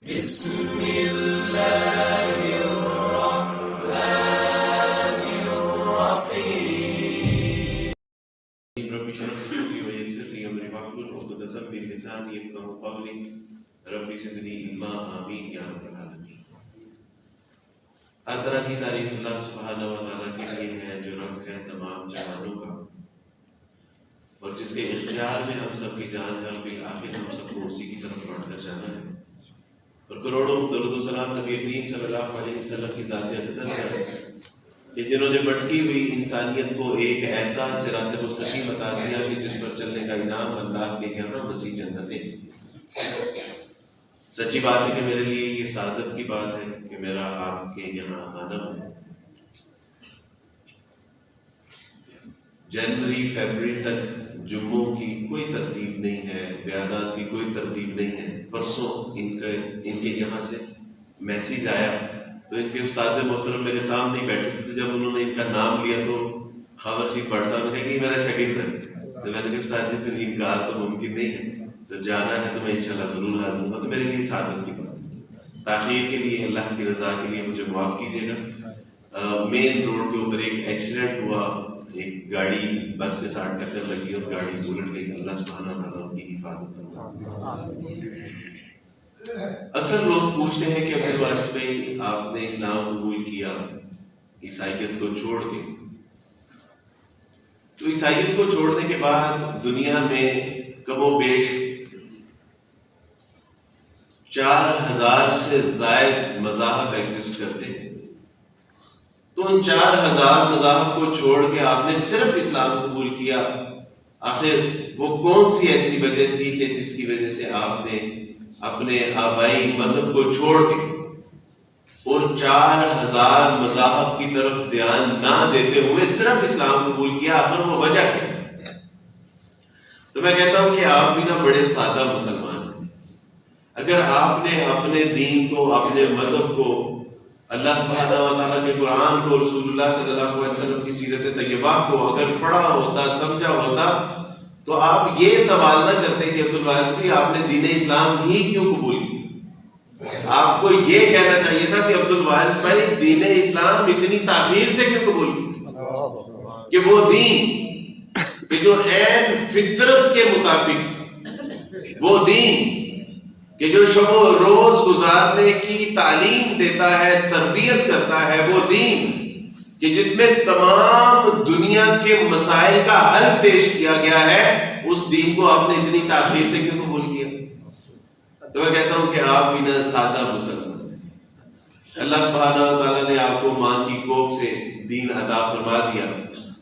بسم اللہ الرحمن الرحیم رب اشرح لي صدري ويسر لي امري واحلل عقدة من لساني يفقهوا قولي رب زدنی علما آمین یا رب العالمین۔ ہر طرح کی تعریف اللہ سبحانہ و تعالیٰ کے لیے ہے جو رب ہے تمام جہانوں کا، اور جس کے اختیار میں ہم سب کی جان ہے، اور بالآخر ہم سب کو اسی کی طرف لوٹ کر جانا ہے۔ اور کروڑوں درود و سلام نبی کریم صلی اللہ علیہ وسلم کی ذات اقدس ہے کہ جنہوں نے بھٹکی ہوئی انسانیت کو ایک ایسا صراط مستقیم بتا دیا کہ جس پر چلنے کا انعام اللہ کے یہاں وسیع جنتیں ہیں۔ سچی بات ہے کہ میرے لیے یہ سعادت کی بات ہے کہ میرا آپ کے یہاں آنا ہے۔ جنوری فیبرری تک جمعوں کی کوئی ترتیب نہیں ہے، بیانات کی کوئی ترتیب نہیں ہے۔ پرسوں ان کے یہاں سے میسیج آیا تو ان کے استاد محترم میرے سامنے ہی بیٹھے تھے، تو جب انہوں نے ان کا نام لیا تو خبر رشید بٹ صاحب نے کہا کہ یہ میرا شاگرد ہے، تو میں نے کہا استاد جی پھر انکار تو ممکن نہیں ہے، تو جانا ہے تو میں انشاءاللہ ضرور حاضر ہوں گا۔ تو میرے لیے سعادت کی بات ہے۔ تاخیر کے لیے اللہ کی رضا کے لیے مجھے معاف کیجیے گا۔ مین روڈ کے اوپر ایک ایکسیڈنٹ ہوا، ایک گاڑی بس کے ساتھ ٹکر لگی اور گاڑی الٹ گئی۔ اللہ سبحانہ تعالیٰ ان کی حفاظت کرے۔ اکثر لوگ پوچھتے ہیں کہ عبدالوارث بھائی آپ نے اسلام قبول کیا عیسائیت کو چھوڑ کے، تو عیسائیت کو چھوڑنے کے بعد دنیا میں کم و بیش 4000 سے زائد مذاہب ایگزسٹ کرتے ہیں، تو ان 4000 مذاہب کو چھوڑ کے آپ نے صرف اسلام قبول کیا، آخر وہ کون سی ایسی وجہ تھی کہ جس کی وجہ سے آپ نے اپنے آبائی مذہب کو چھوڑ کے اور 4000 مذاہب کی طرف دھیان نہ دیتے ہوئے صرف اسلام قبول کیا؟ آخر وہ وجہ کیا؟ تو میں کہتا ہوں کہ آپ بھی نا بڑے سادہ مسلمان ہیں۔ اگر آپ نے اپنے دین کو، اپنے مذہب کو، اللہ سبحانہ و تعالیٰ کے قرآن کو، رسول اللہ صلی اللہ علیہ وسلم کی سیرت طیبہ کو اگر پڑھا ہوتا، سمجھا ہوتا، تو آپ یہ سوال نہ کرتے کہ عبدالوارث بھائی آپ نے دین اسلام ہی کیوں قبول کیا؟ آپ کو یہ کہنا چاہیے تھا کہ عبدالوارث بھائی دین اسلام اتنی تاخیر سے کیوں قبول کیا؟ کہ وہ دین کہ جو عین فطرت کے مطابق، وہ دین کہ جو شب و روز گزارنے کی تعلیم دیتا ہے، تربیت کرتا ہے، وہ دین کہ جس میں تمام دنیا کے مسائل کا حل پیش کیا گیا ہے، اس دین کو آپ نے اتنی تاخیر سے کیوں قبول کیا؟ تو میں کہتا ہوں کہ آپ بھی نا سادہ مسلمان ہیں۔ اللہ سبحانہ و تعالیٰ نے آپ کو ماں کی کوکھ سے دین عطا فرما دیا،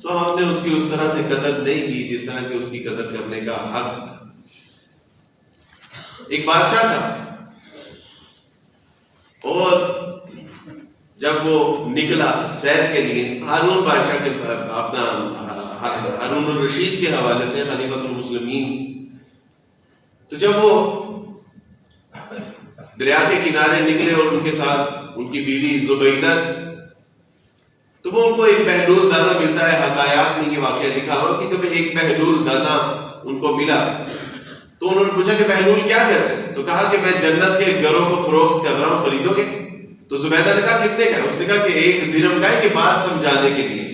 تو ہم نے اس کی اس طرح سے قدر نہیں کی جس طرح کہ اس کی قدر کرنے کا حق تھا۔ ایک بادشاہ تھا، اور جب وہ نکلا سیر کے لیے، ہارون بادشاہ کے اپنا ہارون الرشید کے حوالے سے خلیفۃ المسلمین، تو جب وہ دریا کے کنارے نکلے اور ان کے ساتھ ان کی بیوی زبیدہ، تو وہ ان کو ایک بہلول دانہ ملتا ہے۔ حکایات میں یہ واقعہ لکھا ہوا کہ جب ایک بہلول دانہ ان کو ملا تو انہوں نے پوچھا کہ بہلول کیا کر رہے ہیں؟ تو کہا کہ میں جنت کے گھروں کو فروخت کر رہا ہوں، خریدو گے؟ تو زبیدہ نے کہا کتنے کا ہے؟ اس نے کہا کہ 1 درہم کا ہے، کہ بات سمجھانے کے لیے۔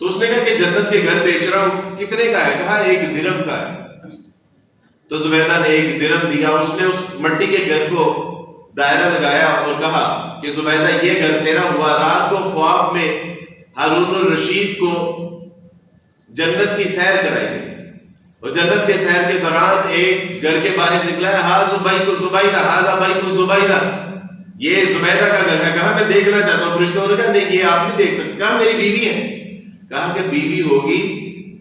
تو اس نے کہا کہ جنت کے گھر بیچ رہا ہوں، کتنے کا ہے؟ کہا 1 درہم کا ہے۔ تو زبیدہ نے 1 درہم دیا۔ اس نے اس مٹی کے گھر کو دائرہ لگایا اور کہا کہ زبیدہ یہ گھر تیرا ہوا۔ رات کو خواب میں ہارون الرشید کو جنت کی سیر کرائی گئی، اور جنت کے سیر کے دوران ایک گھر کے باہر نکلا ہے، ہاذا بیت زبیدہ، ہاذا بیت زبیدہ، یہ زبیدہ کا گھر ہے۔ کہا میں دیکھنا چاہتا ہوں۔ فرشتوں نے کہا نہیں یہ آپ نہیں دیکھ سکتے۔ کہا میری بیوی ہے۔ کہا کہ بیوی ہوگی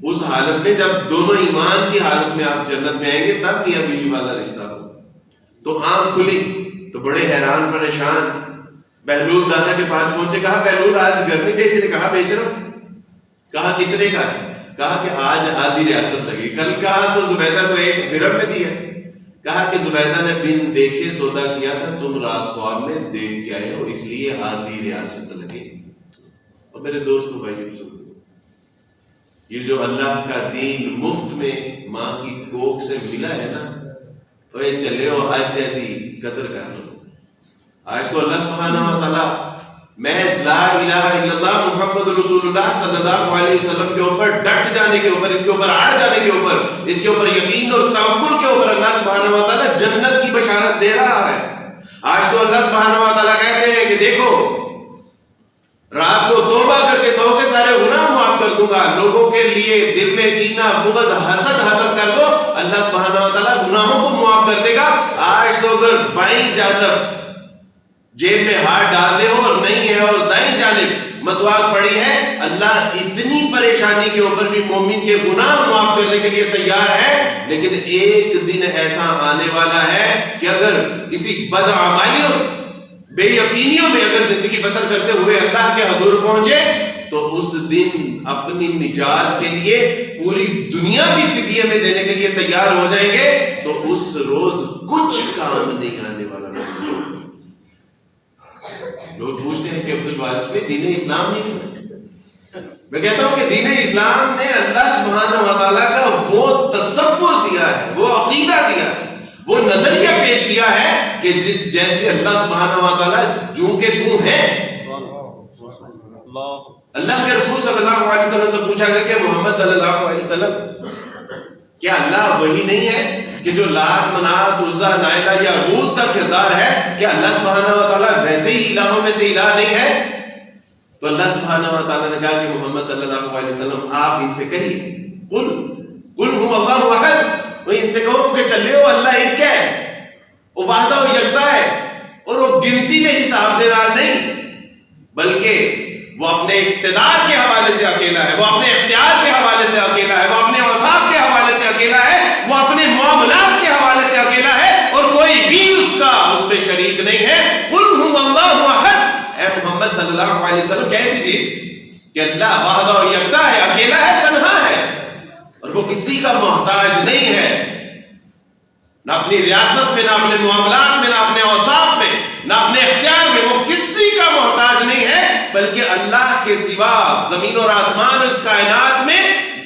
اس حالت میں جب دونوں ایمان کی حالت میں آپ جنت میں آئیں گے، تب میاں بیوی والا رشتہ ہوگا۔ تو آنکھ کھلی تو بڑے حیران پریشان بہلول دانا کے پاس پہنچے۔ کہا بہلول آج گھر نہیں بیچ رہے؟ کہا بیچ رہا ہوں۔ کہا کتنے کا ہے؟ کہا کہ آج آدھی ریاست لگی۔ کل کہا تو زبیدہ کو 1 درہم میں دیا۔ کہا کہ زبیدہ نے بن دیکھے سودا کیا تھا، تم رات خواب میں دیکھ کے آئے ہو، اس لیے آدھی ریاست لگے۔ اور میرے دوستو بھائیو، یہ جو اللہ کا دین مفت میں ماں کی کوکھ سے ملا ہے نا، اوے چلے ہو آج دی قدر کر لو. آج تو اللہ سبحانہ و تعالیٰ محض لا الہ الا اللہ محمد رسول اللہ صلی اللہ علیہ وسلم کے اوپر ڈٹ جانے کے اوپر، اس کے اوپر اڑ جانے کے اوپر، اس کے اوپر یقین اور توکل کے اوپر اللہ سبحانہ و تعالیٰ جنت کی بشارت دے رہا ہے. آج تو اللہ سبحانہ و تعالیٰ کہتے ہیں کہ دیکھو رات کو توبہ کر کے سو کے سارے گناہ معاف کر دوں گا. لوگوں کے لیے دل میں کینہ بغض حسد ختم کر دو، اللہ سبحانہ و تعالیٰ گناہوں کو معاف کر دے گا. آج تو اگر بائیں جانب جیب میں ہاتھ ڈال دے ہو اور نہیں ہے اور دائیں جانب مسواک پڑی ہے، اللہ اتنی پریشانی کے اوپر بھی مومن کے گناہ معاف کرنے کے لیے تیار ہے. لیکن ایک دن ایسا آنے والا ہے کہ اگر اسی بدعمالیوں بے یقینیوں میں اگر زندگی بسر کرتے ہوئے اللہ کے حضور پہنچے تو اس دن اپنی نجات کے لیے پوری دنیا بھی فدیے میں دینے کے لیے تیار ہو جائیں گے. تو اس روز کچھ کام نہیں آنے والا. لوگ پوچھتے ہیں کہ عبد الوارث میں دین اسلام نہیں ہے. میں کہتا ہوں کہ دین اسلام نے اللہ سبحانہ و تعالیٰ کا وہ تصور دیا ہے، وہ عقیدہ دیا ہے، وہ نظریہ پیش کیا ہے کہ جس جیسے اللہ سبحانہ و تعالیٰ جو کہ تو ہے. اللہ کے رسول صلی اللہ علیہ وسلم سے پوچھا گیا کہ محمد صلی اللہ علیہ وسلم کیا اللہ وہی نہیں ہے کہ جو لات منات عزا نائلہ یا غوث کا کردار ہے، کیا اللہ سبحانہ و تعالیٰ ویسے ہی الہوں میں سے الہ نہیں ہے؟ تو اللہ سبحانہ و تعالیٰ نے کہا کہ محمد صلی اللہ علیہ وسلم آپ ان سے کہیے قل هو اللہ احد، وہ ان سے کہو کہ چلے ہو اللہ ایک ہے، وہ وحدہ و یکتا ہے، اور وہ گنتی میں حساب دینا نہیں بلکہ وہ اپنے اقتدار کے حوالے سے اکیلا ہے، وہ اپنے اختیار کے حوالے سے اکیلا ہے، وہ اپنے اوصاف کے حوالے سے اکیلا ہے، وہ اپنے معاملات کے حوالے سے اکیلا ہے اور کوئی بھی اس میں شریک نہیں ہے. قل هو اللہ احد، اے محمد صلی اللہ علیہ وسلم کہہ دیجئے کہ اللہ وحدہ و یکتا ہے، اکیلا ہے، تنہا ہے، اور وہ کسی کا محتاج نہیں ہے، نہ اپنی ریاست میں، نہ اپنے معاملات میں، نہ اپنے اوصاف میں، نہ اپنے اختیار میں. وہ کسی کا محتاج نہیں ہے بلکہ اللہ کے سوا زمین اور آسمان اس کائنات میں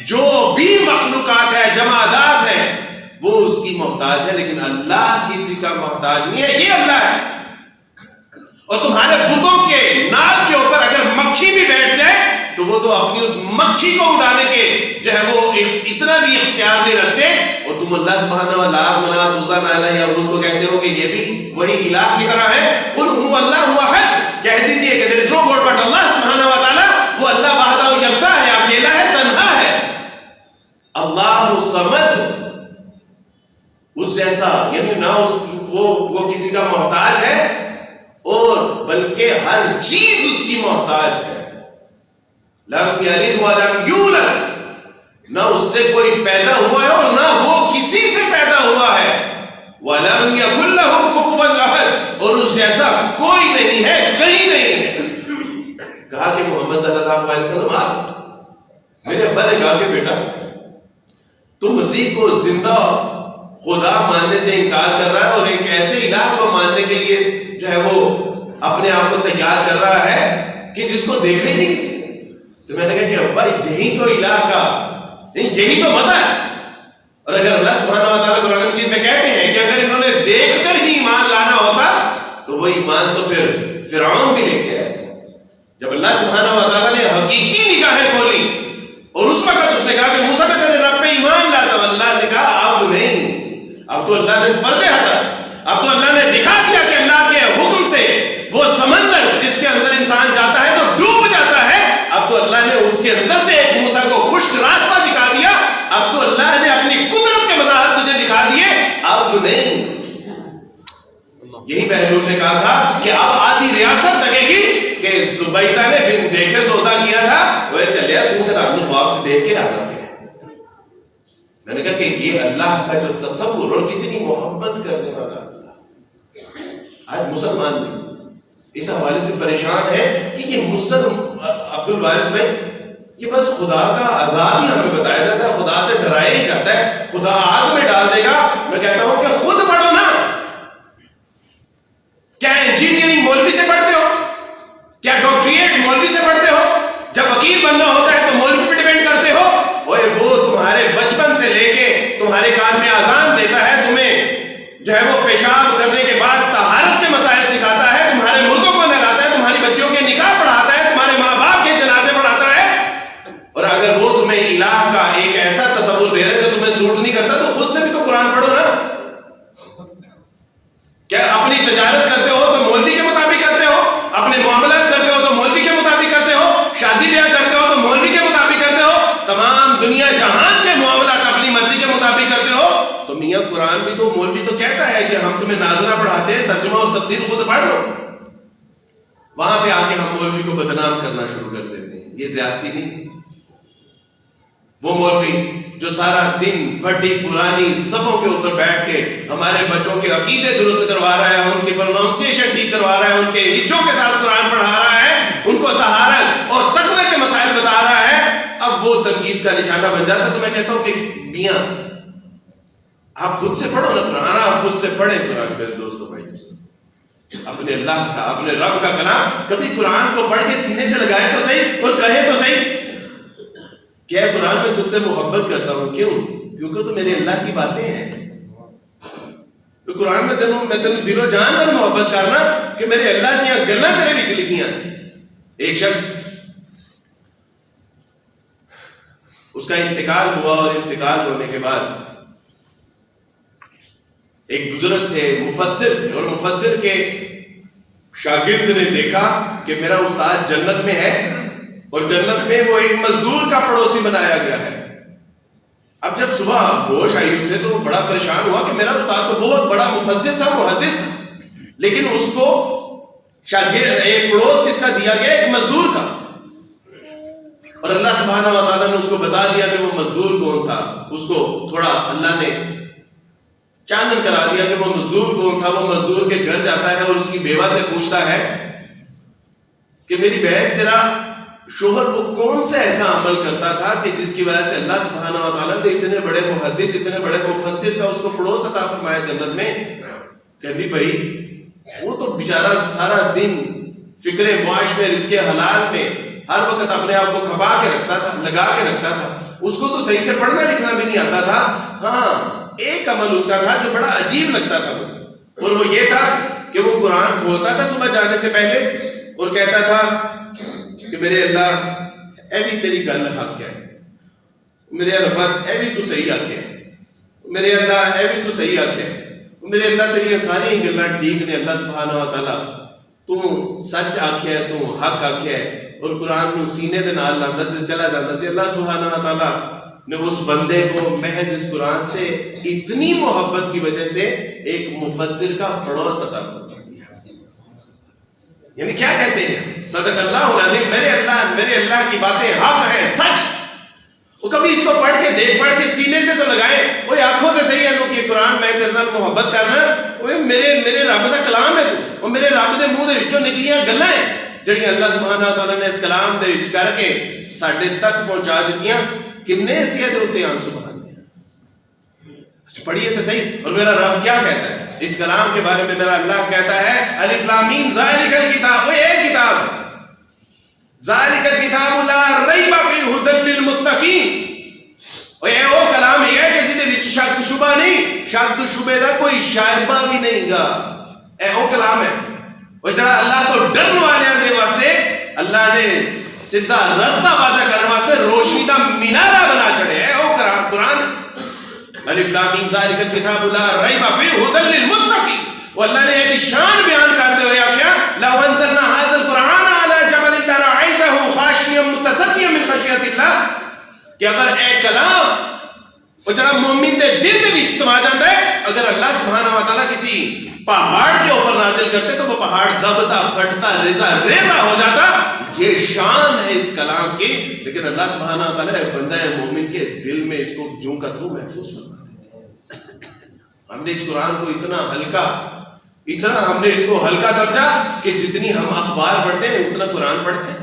جو بھی مخلوقات ہے، جمادات ہیں، وہ اس کی محتاج ہے، لیکن اللہ کسی کا محتاج نہیں ہے. یہ اللہ ہے. اور تمہارے بتوں کے ناک کے اوپر اگر مکھی بھی بیٹھ جائے تو وہ تو اپنی اس مکھی کو اڑانے کے جو ہے وہ اتنا بھی اختیار نہیں رکھتے، اور تم اللہ سبحانہ و لات منات عزا نائلہ یا غوث کو کہتے ہو کہ یہ بھی وہی الہ کی طرح ہے. قل هو اللہ احد، کہہ دیجئے کہ there is no God but اللہ سبحانہ و تعالیٰ، وہ اللہ وحدہ و یکتا ہے، اکیلا ہے، تنہا ہے. اللہ الصمد، اس جیسا، یعنی نہ وہ کسی کا محتاج ہے اور بلکہ ہر چیز اس کی محتاج ہے. لم یلد ولم یولد، نہ اس سے کوئی پیدا ہوا ہے اور نہ وہ کسی سے پیدا ہوا ہے. ولم یکن لہ کفوا احد، اور اس جیسا کوئی نہیں ہے، کہیں نہیں ہے. کہا کہ محمد صلی اللہ علیہ وسلم آپ میرے ابا نے کہا کہ بیٹا تم مسیح کو زندہ خدا ماننے سے انکار کر رہا ہے اور ایک ایسے الہ کو ماننے کے لیے جو ہے وہ اپنے آپ کو تیار کر رہا ہے کہ جس کو دیکھا ہی نہیں کسی نے. تو میں نے کہا کہ ابا یہی تو الہ کا، یہی تو مزہ ہے. اور اگر اللہ سبحانہ و تعالیٰ قرآن مجید میں کہتے ہیں کہ اگر انہوں نے دیکھ کر ہی ایمان لانا ہوتا تو وہ ایمان تو پھر فرعون بھی لے کے آیا تھا. جب اللہ سبحانہ و تعالیٰ نے حقیقی نگاہیں کھولی اور اس وقت اس نے کہا کہ موسیٰ میں تیرے رب پہ ایمان لاتا ہوں، اللہ نے کہا اب نہیں، اب تو اللہ نے پردے ہٹا، اب تو اللہ نے دکھا دیا کہ اللہ کے حکم سے وہ سمندر جس کے اندر انسان جاتا ہے تو ڈوب جاتا ہے، اب تو اللہ نے اس کے اندر سے ایک موسیٰ کو خشک راستہ دکھا دیا. اب تو اللہ نے اپنی قدرت کے مظاہر تجھے دکھا دیے، اب نہیں. یہی بہلول نے کہا تھا کہ اب آدھی ریاست لگے گی کہ زبیدہ نے بن دیکھے سودا کیا تھا، وہ چلے تو پھر آپ خواب سے دیکھ کے آنا پڑے. میں نے کہا کہ یہ اللہ کا جو تصور اور کتنی محبت کرنے والا اللہ. آج مسلمان بھی اس حوالے سے پریشان ہے کہ یہ عبد الوارث میں یہ بس خدا کا عذاب ہی ہمیں بتایا جاتا ہے، خدا سے ڈرایا ہی جاتا ہے، خدا آگ میں ڈال دے گا. میں کہتا ہوں کہ خود پڑھو نا. کیا انجینئرنگ مولوی سے پڑھتے ہو؟ کیا ڈاکٹریٹ مولوی سے پڑھتے ہو؟ جب وکیل بننا ہوتا ہے تو مولوی پہ ڈیپینڈ کرتے ہو؟ اوے وہ تمہارے بچپن سے لے کے تمہارے کان میں اذان دیتا ہے، تمہیں اپنی تجارت کرتے ہو تو مولوی کے مطابق کرتے ہو، اپنے معاملات کرتے ہو تو مولوی کے مطابق کرتے ہو، شادی بیاہ کرتے ہو تو مولوی کے مطابق کرتے ہو، تمام دنیا جہان کے معاملات اپنی مرضی کے مطابق کرتے ہو، تو میاں قرآن بھی تو مولوی تو کہتا ہے کہ ہم تمہیں ناظرہ پڑھاتے ہیں، ترجمہ اور تفسیر خود پڑھ لو. وہاں پہ آ کے ہم مولوی کو بدنام کرنا شروع کر دیتے ہیں. یہ زیادتی نہیں. وہ مولوی جو سارا دن بڑی پرانی صفوں کے اوپر بیٹھ کے ہمارے بچوں کے عقیدے درست کروا رہا ہے، ان کی پروننسیشن ٹھیک کروا رہا ہے، ان کے ہجوں کے ساتھ قرآن پڑھا رہا ہے، ان کو طہارت اور تقوی کے مسائل بتا رہا ہے، اب وہ تنقید کا نشانہ بن جاتا ہے. تو میں کہتا ہوں کہ میاں آپ خود سے پڑھو نا قرآن، آپ خود سے پڑھیں قرآن. میرے دوستوں بھائی، اپنے اللہ کا، اپنے رب کا کلام کبھی قرآن کو پڑھ کے سینے سے لگائے تو صحیح اور کہے تو صحیح کہ اے قرآن میں تجھ سے محبت کرتا ہوں. کیوں؟ کیونکہ تو میرے اللہ کی باتیں ہیں. تو قرآن میں تینوں دل و جان نال محبت کرنا کہ میرے اللہ دیا گلاں تیرے وچ لکھیاں. ایک شخص اس کا انتقال ہوا، اور انتقال ہونے کے بعد ایک بزرگ تھے، مفسر تھے، اور مفسر کے شاگرد نے دیکھا کہ میرا استاد جنت میں ہے اور جنت میں وہ ایک مزدور کا پڑوسی بنایا گیا ہے. اب جب صبح ہوش آئی اسے تو وہ بڑا پریشان ہوا کہ میرا استاد تو بہت بڑا مفسر تھا، محدث تھا، لیکن اس کو شاگرد ایک پڑوس کس کا دیا گیا؟ ایک مزدور کا. اور اللہ سبحانہ و تعالیٰ نے اس کو بتا دیا کہ وہ مزدور کون تھا. اس کو تھوڑا اللہ نے چانن کرا دیا کہ وہ مزدور کون تھا. وہ مزدور کے گھر جاتا ہے اور اس کی بیوہ سے پوچھتا ہے کہ میری بہن تیرا شوہر وہ کون سے ایسا عمل کرتا تھا کہ جس کی وجہ سے اللہ سبحانہ و تعالیٰ نے اتنے بڑے محدث، اتنے بڑے مفسر کا اس کو پڑوس عطا فرمایا جنت میں؟ کہتی بھائی وہ تو بیچارہ سارا دن فکر معاش میں، رزق حلال میں ہر وقت اپنے آپ کو کھپا کے رکھتا تھا، لگا کے رکھتا تھا. اس کو تو صحیح سے پڑھنا لکھنا بھی نہیں آتا تھا. ہاں ایک عمل اس کا تھا جو بڑا عجیب لگتا تھا مجھے، اور وہ یہ تھا کہ وہ قرآن کھولتا تھا صبح جانے سے پہلے اور کہتا تھا کہ میرے اللہ اے بھی تیری گل حق ہے، میرے ربا اے بھی تو صحیح آکھے، میرے اللہ اے بھی تو صحیح آکھے، میرے اللہ تیری ساری گلاں ٹھیک نے. اللہ سبحانہ و تعالیٰ تو سچ آکھے، تو حق آکھے، اور قرآن کو سینے دے نال لاندا تے چلا جاندا سی. اللہ سبحانہ و تعالیٰ نے اس بندے کو محض اس قرآن سے اتنی محبت کی وجہ سے ایک مفسر کا پڑوس عطا فرما دیا. یعنی کیا کہتے ہیں؟ صدق اللہ العظیم. میرے اللہ کی باتیں حق ہیں، سچ. وہ کبھی اس کو پڑھ کے دیکھ، پڑھ کے سینے سے تو لگائے، وہ آنکھوں تے صحیح ہے کہ قرآن میں تیرے نال محبت کرنا، وہ میرے رب دا کلام ہے، وہ میرے رب دے منہ دے وچوں نکلیاں گلاں ہیں جڑیاں اللہ سبحانہ و تعالیٰ نے اس کلام دے وچ کر کے ساڈے تک پہنچا دتیاں. کنے سی دے اوتے آن سبحان اللہ. پڑھیے تو صحیح. اور میرا رب کیا کہتا ہے اس کلام کے بارے میں؟ میرا اللہ کہتا ہے الف لام میم ذالک الکتاب، وہ ایک کتاب ہے، ذالک الکتاب لا ریب فیہ ھدی للمتقین. وہ کلام ہی ہے کہ جدے وچ شک شبہ نہیں، شک شبے دا کوئی شائبہ بھی نہیں گا. وہ کلام ہے وہ جڑا اللہ تو ڈرن والے دے واسطے اللہ نے سیدھا رستہ واضح کرنے واسطے روشنی دا مینارہ بنا چھڑے ہے. وہ قرآن الف لام میم ذالک الکتاب لا ریب فیہ ھدی للمتقین. وہ اللہ نے ایک شان بیان کرتے ہوئے کیا لو انزلنا ھذا القرآن علی جبل لرأیتہ خاشعا متصدعا من خشیۃ اللہ، کہ اگر اے کلام وہ جڑا مومن دے دل دے وچ سما جاتا ہے، اگر اللہ سبحانہ و تعالیٰ کسی پہاڑ کے اوپر نازل کرتے تو وہ پہاڑ دبتا پھٹتا ریزہ ہو جاتا. یہ شان ہے اس کلام کی. لیکن اللہ سبحانہ و تعالیٰ بندہ مومن کے دل میں اس کو جوں کا تو محفوظ فرما دیتے ہیں. ہم نے اس قرآن کو اتنا ہم نے اس کو ہلکا سمجھا کہ جتنی ہم اخبار پڑھتے ہیں اتنا قرآن پڑھتے ہیں.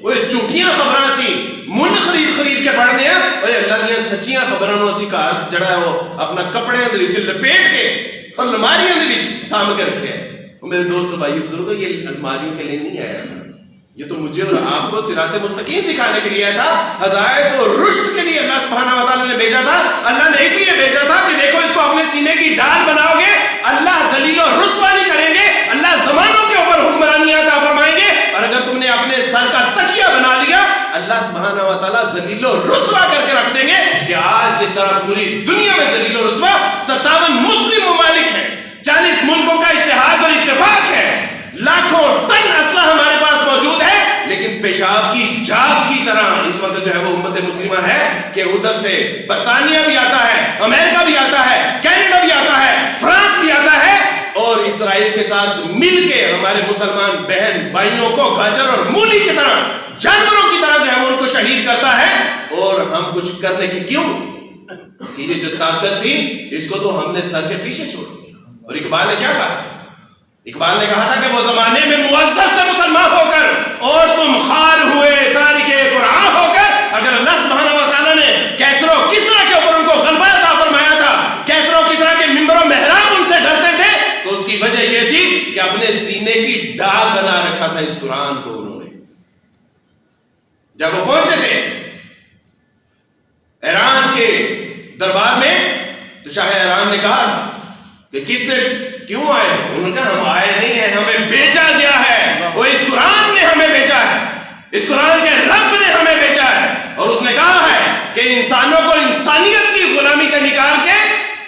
وہ جھوٹیاں خبراں سی من خرید کے پڑھتے ہیں، اور اللہ دیا سچیاں خبراں نو اسی گھر جڑا ہے وہ اپنا کپڑے دے وچ لپیٹ کے اور الماریاں دے وچ سام کے رکھے ہیں. میرے دوست بھائی بزرگوں، یہ الماریوں کے لیے نہیں آیا تھا، یہ تو مجھے اور آپ کو صراط مستقیم دکھانے کے لیے آیا تھا. ہدایت اور رشد کے لیے اللہ سبحانہ و تعالیٰ نے بھیجا تھا. اللہ نے اس لیے بھیجا تھا کہ دیکھو اس کو اپنے سینے کی ڈال بناؤ گے، اللہ ذلیل و رسوا نہیں کریں گے، اللہ زمانوں کے اوپر حکمرانی عطا فرمائیں گے. اور اگر تم نے اپنے سر کا تکیہ بنا لیا، اللہ سبحانہ و تعالیٰ ذلیل و رسوا کر کے رکھ دیں گے. کہ آج جس طرح پوری دنیا میں ذلیل و رسوا 57 مسلم ممالک ہیں، 40 ملکوں کا اتحاد وقت جو ہے وہ امت مسلمہ ہے کہ ادھر سے برطانیہ بھی آتا ہے، امریکہ بھی آتا ہے، کینیڈا بھی آتا ہے، فرانس بھی آتا ہے، اور اسرائیل کے ساتھ مل کے ہمارے مسلمان بہن بھائیوں کو گاجر اور مولی کی طرح، جانوروں کی طرح جو ہے وہ ان کو شہید کرتا ہے، اور ہم کچھ کرنے کی کیوں؟ یہ جو طاقت تھی اس کو تو ہم نے سر کے پیچھے چھوڑ دیا۔ اور اقبال نے کیا کہا؟ اقبال نے کہا تھا کہ وہ زمانے میں معزز تھے مسلمان ہو کر، اور تم خار ہوئے تارک قرآن ہو کر۔ اگر اللہ سبحانہ و تعالیٰ نے کیسر و کسریٰ کے اوپر ان کو غلبہ عطا فرمایا تھا، کیسر و کسریٰ کے منبر و محراب ان سے ڈرتے تھے، تو اس کی وجہ یہ تھی کہ اپنے سینے کی ڈاگ بنا رکھا تھا اس قرآن کو انہوں نے۔ جب وہ پہنچے تھے ایران کے دربار میں، تو شاہ ایران نے کہا کہ کس نے کیوں آئے؟ انہوں نے کہا ہم آئے نہیں ہیں، ہمیں بھیجا گیا ہے، وہ اس قرآن نے ہمیں بھیجا ہے، اس قرآن کے رب نے ہمیں بھیجا ہے، اور اس نے کہا ہے کہ انسانوں کو انسانیت کی غلامی سے نکال کے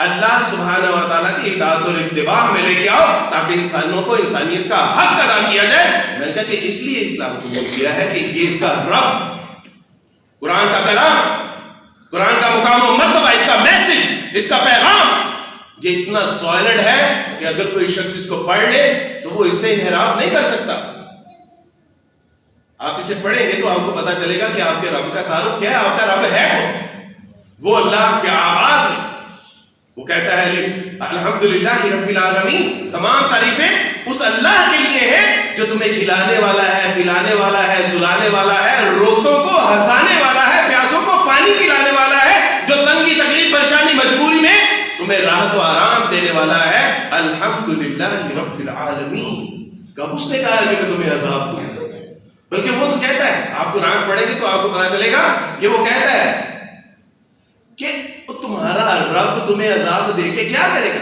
اللہ سبحانہ و تعالیٰ کی اطاعت اور اتباع میں لے کے آؤ، تاکہ انسانوں کو انسانیت کا حق ادا کیا جائے۔ میں نے کہا کہ اس لیے اسلام قبول کیا ہے کہ یہ اس کا رب، قرآن کا کلام، قرآن کا مقام و مرتبہ، اس کا میسج، اس کا پیغام یہ اتنا سالڈ ہے کہ اگر کوئی شخص اس کو پڑھ لے تو وہ اس سے انحراف نہیں کر سکتا۔ آپ اسے پڑھیں گے تو آپ کو پتا چلے گا کہ آپ کے رب کا تعارف کیا ہے، آپ کا رب ہے کون؟ وہ اللہ کے آواز میں وہ کہتا ہے الحمدللہ رب العالمین، تمام تعریفیں اس اللہ کے لیے ہیں جو تمہیں کھلانے والا ہے، پلانے والا ہے، سلانے والا ہے، روتوں کو ہنسانے والا ہے، پیاسوں کو پانی پلانے والا ہے، جو تنگی تکلیف پریشانی مجبوری میں تمہیں راحت و آرام دینے والا ہے۔ الحمدللہ رب العالمین۔ کب اس نے کہا کہ میں تمہیں عذاب دوں؟ بلکہ وہ تو کہتا ہے، آپ قرآن پڑھیں گے تو آپ کو پتا چلے گا کہ وہ کہتا ہے کہ تمہارا رب تمہیں عذاب دے کے کیا کرے گا؟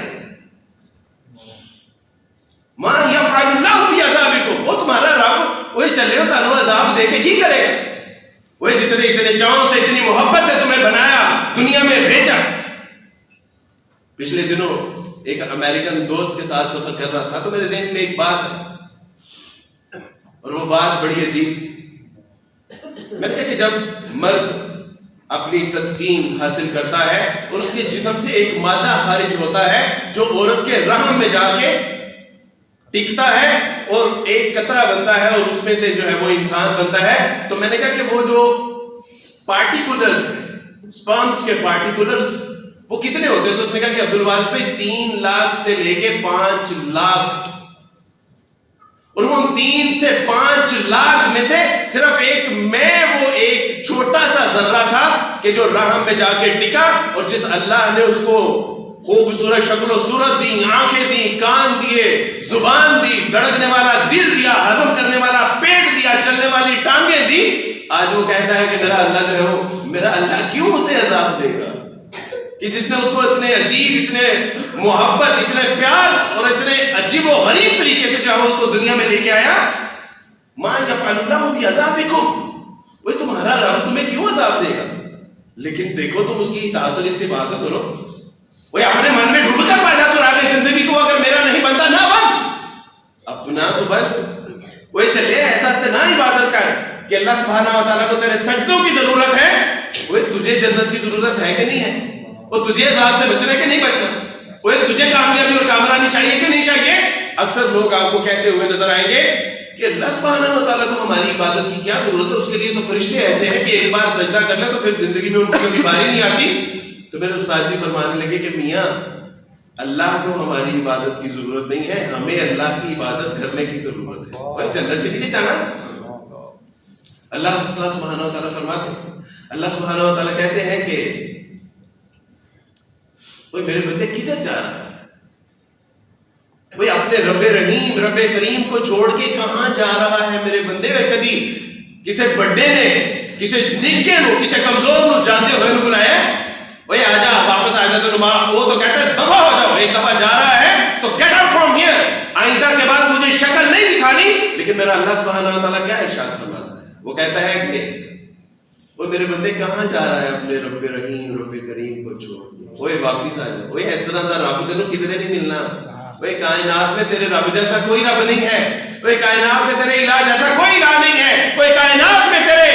ما یفعل اللہ بعذابکم، وہ تمہارا رب وہی چلے ہو تانوں عذاب دے کے کی کرے گا؟ وہ اتنے چاؤں سے، اتنی محبت سے تمہیں بنایا، دنیا میں بھیجا۔ پچھلے دنوں ایک امریکن دوست کے ساتھ سفر کر رہا تھا تو میرے ذہن میں ایک بات ہے، اور وہ بات بڑی عجیب تھی۔ میں نے کہا کہ جب مرد اپنی تسکین حاصل کرتا ہے اور اس کے جسم سے ایک مادہ خارج ہوتا ہے جو عورت کے رحم میں جا کے ٹکتا ہے اور ایک قطرہ بنتا ہے اور اس میں سے جو ہے وہ انسان بنتا ہے، تو میں نے کہا کہ وہ جو پارٹیکولرز سپرمز کے پارٹیکولرز وہ کتنے ہوتے ہیں؟ تو اس نے کہا کہ عبدالوارث بھائی 3 لاکھ سے لے کے 5 لاکھ، اور وہ 3 سے 5 لاکھ میں سے صرف وہ ایک چھوٹا سا ذرہ تھا کہ جو رحم میں جا کے ٹکا، اور جس اللہ نے اس کو خوبصورت شکل و صورت دی، آنکھیں دی، کان دیے، زبان دی، دھڑکنے والا دل دیا، ہضم کرنے والا پیٹ دیا، چلنے والی ٹانگیں دی، آج وہ کہتا ہے کہ میرا اللہ جو ہے وہ، میرا اللہ کیوں اسے عذاب دے گا کہ جس نے اس کو اتنے عجیب، اتنے محبت، اتنے پیار اور اتنے عجیب و غریب طریقے سے جو ہے اس کو دنیا میں لے کے آیا۔ ما یفعل اللہ بعذابکم، وہ تمہارا رب تمہیں کیوں عذاب دے گا؟ لیکن دیکھو تم اس کی اطاعت اور اتباع تو کرو۔ وہ اپنے من میں ڈوب کر پاجا سراغ زندگی تو اگر میرا نہیں بنتا نہ بن، اپنا تو بن۔ وہ چلے احساس سے نہ عبادت کر کہ اللہ سبحانہ و تعالیٰ کو تیرے سجدوں کی ضرورت ہے، وہ تجھے جنت کی ضرورت ہے کہ نہیں ہے؟ وہ تجھے عذاب سے بچنے کے نہیں بچنا؟ وہ تجھے کامیابی اور کامرانی چاہیے کہ نہیں چاہیے؟ اکثر لوگ آپ کو کہتے ہوئے نظر آئیں گے کہ اللہ سبحانہ و تعالیٰ کو ہماری عبادت کی کیا ضرورت ہے، اس کے لیے تو فرشتے ایسے ہیں کہ ایک بار سجدہ کر لیں تو پھر زندگی میں ان کو کبھی باری نہیں آتی۔ تو میرے استاد جی فرمانے لگے کہ میاں اللہ کو ہماری عبادت کی ضرورت نہیں ہے، ہمیں اللہ کی عبادت کرنے کی ضرورت ہے۔ بھائی جنت چلیے جانا۔ اللہ سبحانہ و تعالیٰ فرماتے ہیں، اللہ سبحانہ و تعالیٰ کہتے ہیں کہ میرے بندے کدھر جا رہا ہے؟ وہ اپنے رب رحیم، رب کریم کو چھوڑ کے کہاں جا رہا ہے میرے بندے؟ کدی کسی بڑے نے، کسی نکے نو، کسی کمزور نو جانتے ہوئے بلایا بھائی آ جا، واپس آ جا، تو وہ تو کہتا ہے دفع ہو جاؤ، ایک دفعہ جا رہا ہے تو گیٹ آؤٹ فرام ہیئر، آئندہ کے بعد مجھے شکل نہیں دکھانی۔ لیکن میرا اللہ سبحانہ و تعالیٰ کیا ارشاد فرماتا ہے؟ وہ کہتا ہے کہ وہ میرے بندے کہاں جا رہا ہے اپنے رب رحیم، رب کریم کو چھوڑ، وہ واپس آ جا۔ وہ اس طرح کا رب تینوں کدھر نہیں ملنا۔ وہ کائنات میں تیرے رب جیسا کوئی رب نہیں ہے، وہ کائنات میں تیرے الہ جیسا کوئی الہ نہیں ہے، وہ کائنات میں تیرے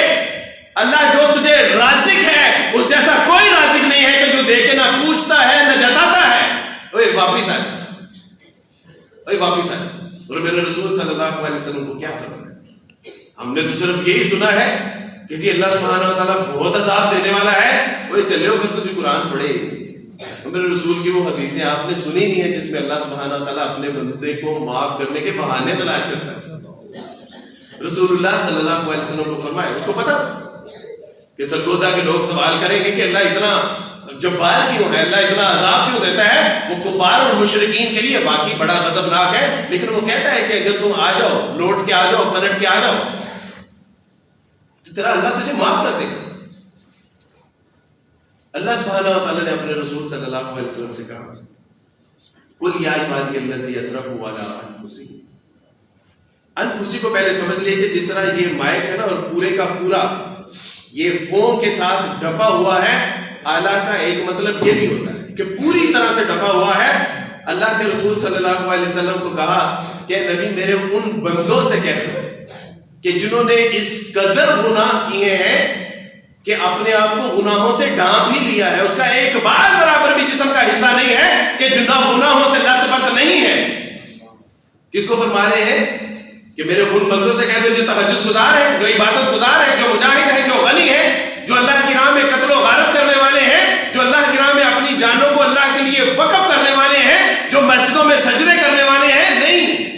اللہ جو تجھے رازق ہے اس جیسا کوئی رازق نہیں ہے کہ جو دے کے نہ پوچھتا ہے نہ جتاتا ہے. اوے واپس آ جا، واپس آ جا. اور میرے رسول صلی اللہ علیہ وسلم کو کیا فرق ہے؟ ہم نے تو صرف یہی سنا ہے کہ جی اللہ سبحانہ و تعالیٰ بہت عذاب دینے والا ہے. وہ چلے ہو پھر تجھے قرآن پڑھے. میرے رسول کی وہ حدیثیں آپ نے سنی نہیں ہے جس میں اللہ سبحانہ و تعالیٰ اپنے بندے کو معاف کرنے کے بہانے تلاش کرتا ہے. رسول اللہ صلی اللہ علیہ وسلم کو فرمایا، اس کو پتا تھا کہ سرگودا کے لوگ سوال کریں گے کہ اللہ اتنا جبار کیوں ہے، اللہ اتنا عذاب کیوں دیتا ہے. وہ کفار اور مشرکین کے لیے واقعی بڑا غضبناک ہے، لیکن وہ کہتا ہے کہ اگر تم آ جاؤ، لوٹ کے آ جاؤ، پلٹ کے آ جاؤ تو تیرا اللہ تجھے معاف کر دے گا. اللہ سبحانہ و تعالیٰ نے اپنے رسول صلی اللہ علیہ وسلم سے کہا قل یا عبادی الذین اسرفوا علی انفسہم. انفسی کو پہلے سمجھ لیے کہ جس طرح یہ مائک ہے نا اور پورے کا پورا یہ فون کے ساتھ ڈھپا ہوا ہے، اعلیٰ کا ایک مطلب یہ بھی ہوتا ہے کہ پوری طرح سے ڈھپا ہوا ہے. اللہ کے رسول صلی اللہ علیہ وسلم کو کہا کہ نبی میرے ان بندوں سے کہتے کہ جنہوں نے اس قدر گناہ کیے ہیں کہ اپنے آپ کو گناہوں سے ڈانپ ہی لیا ہے، اس کا ایک بال برابر بھی جسم کا حصہ نہیں ہے کہ جنہ گناہوں سے لت پت نہیں ہے. کس کو فرما رہے ہیں؟ کہ میرے ان بندوں سے کہتے ہیں جو تہجد گزار ہے، جو عبادت گزار ہے، جو مجاہد ہے، جو غنی ہے، جو اللہ کی راہ میں قتل و غارت کرنے والے ہیں، جو اللہ کی راہ میں اپنی جانوں کو اللہ کے لیے وقف کرنے والے ہیں، جو مسجدوں میں سجدے کرنے والے ہیں. نہیں،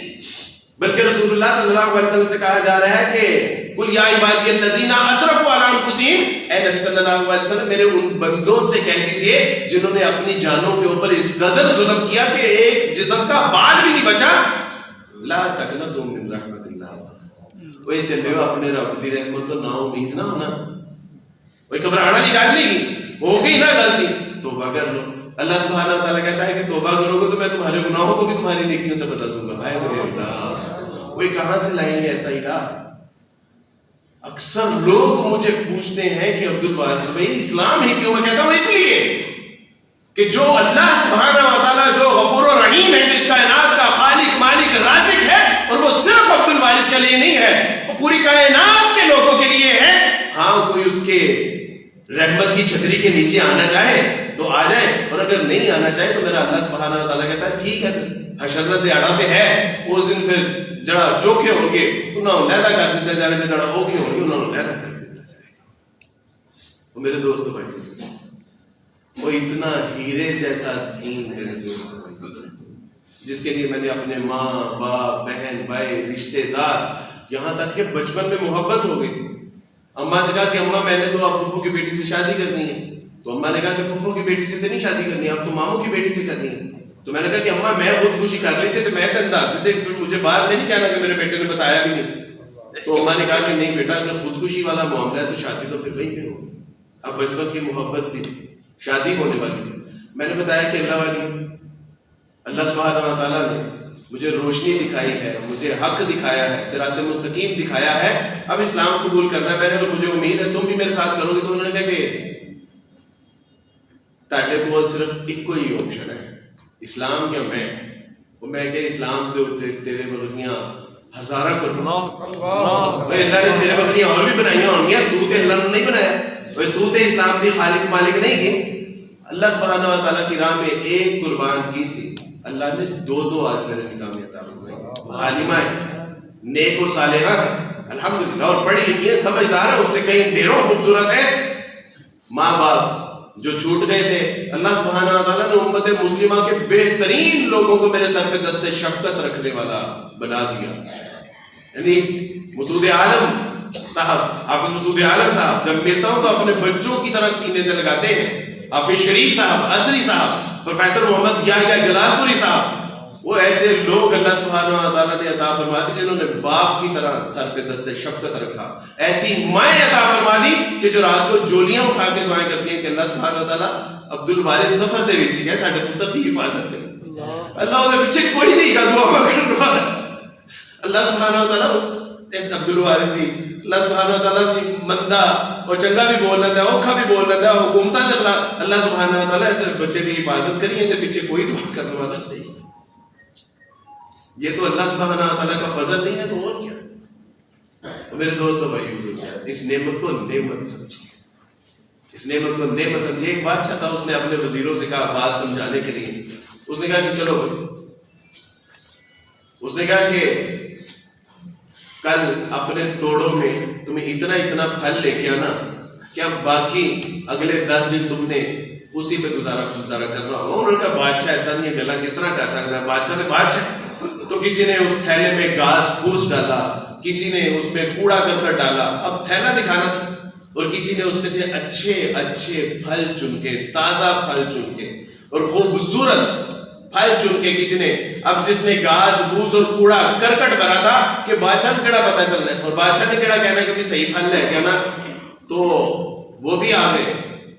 بلکہ رسول اللہ صلی اللہ علیہ وسلم سے کہا جا رہا ہے کہ قل یا عبادی الذین اسرفوا علی انفسہم. اے نبی صلی اللہ علیہ وسلم میرے ان بندوں سے کہہ دیجئے جنہوں نے اپنی جانوں کے اوپر اس قدر ظلم کیا کہ ایک جسم کا بال بھی نہیں بچا. لا تقنطوا من رحمت اللہ. وہ چلے ہو اپنے رب دی رحمت تو نا امید نہ ہونا. وہ گھبرانا نہیں، گل نہیں ہو گئی نا غلطی، توبہ کر لو. اللہ سبحانہ و تعالیٰ کہتا ہے کہ توبہ کرو گے تو میں تمہارے گناہوں کو بھی تمہاری نیکیوں سے بدل دوں گا. ہائے میرے اللہ، وہ کہاں سے لائیں گے ایسا الہ؟ اکثر لوگ مجھے پوچھتے ہیں کہ عبد الوارث بھائی اسلام ہی کیوں؟ میں کہتا ہوں اس لیے کہ جو اللہ سبحانہ و تعالیٰ جو غفور و رحیم ہے، جس کائنات کا خالق مالک رازق ہے، اور وہ صرف عبد الوارث کے لیے نہیں ہے، وہ پوری کائنات کے لوگوں کے لیے ہے. ہاں کوئی اس کے رحمت کی چھتری کے نیچے آنا چاہے تو آ جائے، اور اگر نہیں آنا چاہے تو میرا اللہ سبحانہ و تعالیٰ کہتا ہے ٹھیک ہے، حشرت اڑا پہ ہے، اس دن پھر جڑا چوکھے ہوں گے انہوں نے علیحدہ کر دیتا جائے گا، جڑا اوکھے ہوں گے انہوں نے علیحدہ کر دیتا جائے گا. میرے دوست بھائی، وہ اتنا ہیرے جیسا دین میرے دوست بھائی، جس کے لیے میں نے اپنے ماں باپ بہن بھائی رشتے دار یہاں تک کہ بچپن میں محبت ہو گئی تھی. اماں سے کہا کہ اماں میں نے تو آپ پھپھو کی بیٹی سے شادی کرنی ہے، تو اماں نے کہا کہ پھپھو کی بیٹی سے تو نہیں شادی کرنی ہے، آپ کو ماموں کی بیٹی سے کرنی ہے. تو میں نے کہا کہ اماں میں خودکشی کر لی تھی تو میں انداز تھے، مجھے بات نہیں کہنا کہ میرے بیٹے نے بتایا بھی نہیں. تو اماں نے کہا کہ نہیں بیٹا، اگر خودکشی والا معاملہ ہے تو شادی تو پھر وہیں پہ ہوگی. اب بچپن کی محبت بھی تھی، شادی ہونے والی تھی. میں نے بتایا کہ اللہ سبحانہ و تعالیٰ نے مجھے روشنی دکھائی ہے، مجھے حق دکھایا ہے، صراط مستقیم دکھایا ہے، اب اسلام قبول کرنا ہے. میں نے مجھے امید ہے تم بھی میرے ساتھ کرو گے. تو انہوں نے کہا کہ تاڈے کول صرف ایک ہی آپشن ہے، اسلام یا میں. وہ میں کہ اسلام دے اوتے تیرے بغیاں ہزاراں قربان. اللہ نے تیرے بغیاں اور بھی بنائیاں ہونگیاں، تو تے اللہ نے نہیں بنایا. تو تے اسلام دی خالق مالک نہیں کی. اللہ سبحانہ و تعالیٰ کی راہ میں ایک قربان کی تھی، اللہ نے دو آج میرے نکاح میں عطا فرمائی. عالمہ ہے، نیک اور صالحہ ہے الحمدللہ، اور پڑھی لکھی ہے، سمجھدار ہے، ان سے کہیں ڈھیروں خوبصورت ہے. ماں باپ جو چھوٹ گئے تھے، اللہ سبحانہ و تعالیٰ نے امت مسلمہ کے بہترین لوگوں کو میرے سر پہ دست شفقت رکھنے والا بنا دیا. یعنی مسعود عالم صاحب، حافظ مسعود عالم صاحب جب ملتا ہوں تو اپنے بچوں کی طرح سینے سے لگاتے ہیں. حافظ شریف صاحب، عصری صاحب، پروفیسر محمد یحییٰ جلال پوری صاحب، وہ ایسے لوگ اللہ سبحانہ و تعالیٰ نے عطا فرما دی جنہوں نے باپ کی طرح سر پہ دست شفقت رکھا. ایسی مائیں عطا فرما دی کہ جو رات کو جولیاں اٹھا کے دعائیں کرتی ہیں کہ اللہ سبحانہ و تعالیٰ عبد الوارث سفر دے وچ ہے، ساڈے پتر دی حفاظت کرے. اللہ دے پیچھے کوئی نہیں کا دعا کرنے والا. اللہ سبحانہ و تعالیٰ اس عبد الوارث دی اللہ سبحانہ و تعالیٰ دی مندہ اور چنگا بھی بول لیتا ہے، اوکھا بھی بول لیتا ہے، حکومتاں دے خلاف اللہ سبحانہ و تعالیٰ ایسے بچے دی حفاظت کریے تے پیچھے کوئی دعا کرنے والا نہیں. یہ تو اللہ سبحانہ و تعالیٰ کا فضل نہیں ہے تو اور کیا ہے. میرے دوستوں بھائی اس نعمت کو نعمت سمجھیے، اس نعمت کو نعمت سمجھیے. ایک بادشاہ تھا، اس نے اپنے وزیروں سے کہا بات سمجھانے کے لیے، اس نے کہا کہ چلو بھائی، اس نے کہا کہ کل اپنے توڑوں میں تمہیں اتنا اتنا پھل لے کے آنا کہ اب باقی اگلے 10 دن تم نے اسی پہ گزارا کرنا ہوگا. انہوں نے کہا بادشاہ اتنا نہیں گلا کس طرح کر سکتا ہے، بادشاہ نے بادشاہ. تو کسی نے اس تھیلے میں گھاس پھوس ڈالا، کسی نے اس میں کوڑا کرکٹ ڈالا، اب تھیلا دکھانا تھا، اور کسی نے اس میں سے اچھے اچھے پھل چن کے، تازہ پھل چن کے اور خوبصورت پھل چن کے کسی نے، اب جس نے گھاس پھوس اور کوڑا کرکٹ بنا تھا کہ بادشاہ نے کیڑا پتا چلنا ہے اور بادشاہ نے کیڑا کہنا کہ صحیح پھل لے کے نا، تو وہ بھی آ گئے،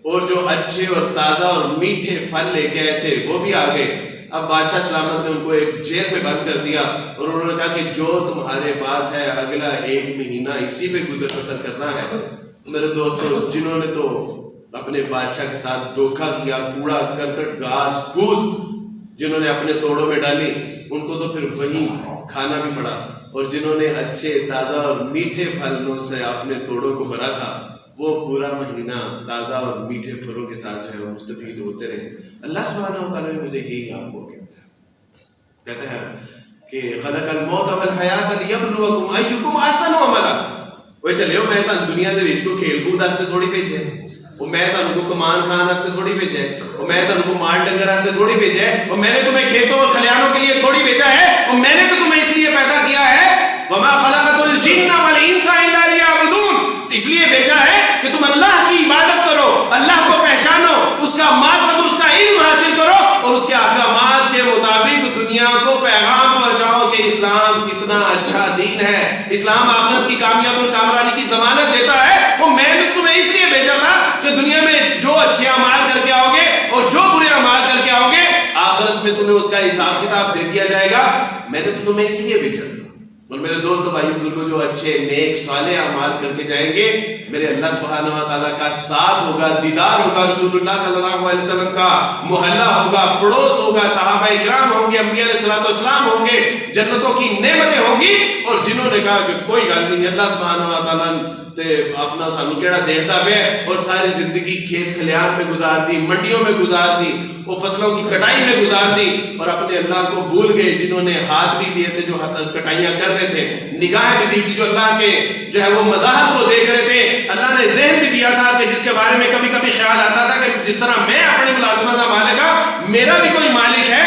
اور جو اچھے اور تازہ اور میٹھے پھل لے کے آئے تھے وہ بھی آ گئے. اب بادشاہ سلامت نے ان کو ایک جیل میں بند کر دیا، اور انہوں نے کہا کہ جو تمہارے پاس ہے اگلا 1 مہینہ اسی پہ گزر بسر کرنا ہے. میرے دوستوں، جنہوں نے تو اپنے بادشاہ کے ساتھ دھوکا کیا، کوڑا کرکٹ گھاس پھوس جنہوں نے اپنے توڑوں میں ڈالی، ان کو تو پھر وہی کھانا بھی پڑا، اور جنہوں نے اچھے تازہ اور میٹھے پھلوں سے اپنے توڑوں کو بھرا تھا وہ پورا مہینہ تازہ اور میٹھے پھلوں کے ساتھ جو ہے مستفید ہوتے رہے. اللہ سبحانہ و تعالیٰ نے مجھے یہی آپ کو کہتا ہے کہ خلق الموت والحیات لیبلوکم ایکم احسن عملا. وہ چلے میں تو دنیا دے وچ کو کھیل کود واسطے تھوڑی بھیجے، وہ میں تہن کو کمان کھان واسطے تھوڑی بھیجا ہے، وہ میں تہن کو مال ڈنگر واسطے تھوڑی بھیجا ہے، وہ میں نے تمہیں کھیتوں اور کھلیانوں کے لیے تھوڑی بھیجا ہے، وہ میں نے تو تمہیں اس لیے پیدا کیا ہے. وما خلقت الجن والانس الا لیعبدون، اس لیے بھیجا ہے کہ تم اللہ کی عبادت کرو، اللہ کو پہچانو، اس کا معرفت، اس کا علم حاصل کرو، اور اس کے احکامات کے مطابق دنیا کو پیغام پہنچاؤ کہ اسلام کتنا اچھا دین ہے، اسلام آخرت کی کامیابی اور کامرانی کی ضمانت دیتا ہے. وہ میں نے تمہیں اس لیے بھیجا تھا کہ دنیا میں جو اچھے اعمال کر کے آؤ گے اور جو برے اعمال کر کے آؤ گے، آخرت میں تمہیں اس کا حساب کتاب دے دیا جائے گا. میں نے تو تمہیں اس لیے بھیجا تھا. اور میرے دوست بھائی بزرگوں، جو اچھے نیک صالح اعمال کر کے جائیں گے، میرے اللہ سبحانہ و تعالیٰ کا ساتھ ہوگا، دیدار ہوگا، رسول اللہ صلی اللہ علیہ وسلم کا محلہ ہوگا، پڑوس ہوگا، صحابہ اکرام ہوں گے، انبیاء علیہ السلام ہوں گے، جنتوں کی نعمتیں ہوں گی. اور جنہوں نے کہا کہ کوئی گل نہیں، اللہ سبحانہ و تعالیٰ تے اپنا سانو کیڑا دیکھتا پیا، اور ساری زندگی کھیت کھلیان میں گزار دی، منڈیوں میں گزار دی، وہ فصلوں کی کٹائی میں گزار دی، اور اپنے اللہ کو بھول گئے. جنہوں نے ہاتھ بھی دیے تھے جو کٹائیاں کر رہے تھے، نگاہیں بھی دی تھی جو اللہ کے جو ہے وہ مظاہر کو دیکھ رہے تھے، اللہ نے ذہن بھی دیا تھا کہ جس کے بارے میں کبھی کبھی خیال آتا تھا کہ جس طرح میں اپنی ملازمت کا مالک ہوں، میرا بھی کوئی مالک ہے.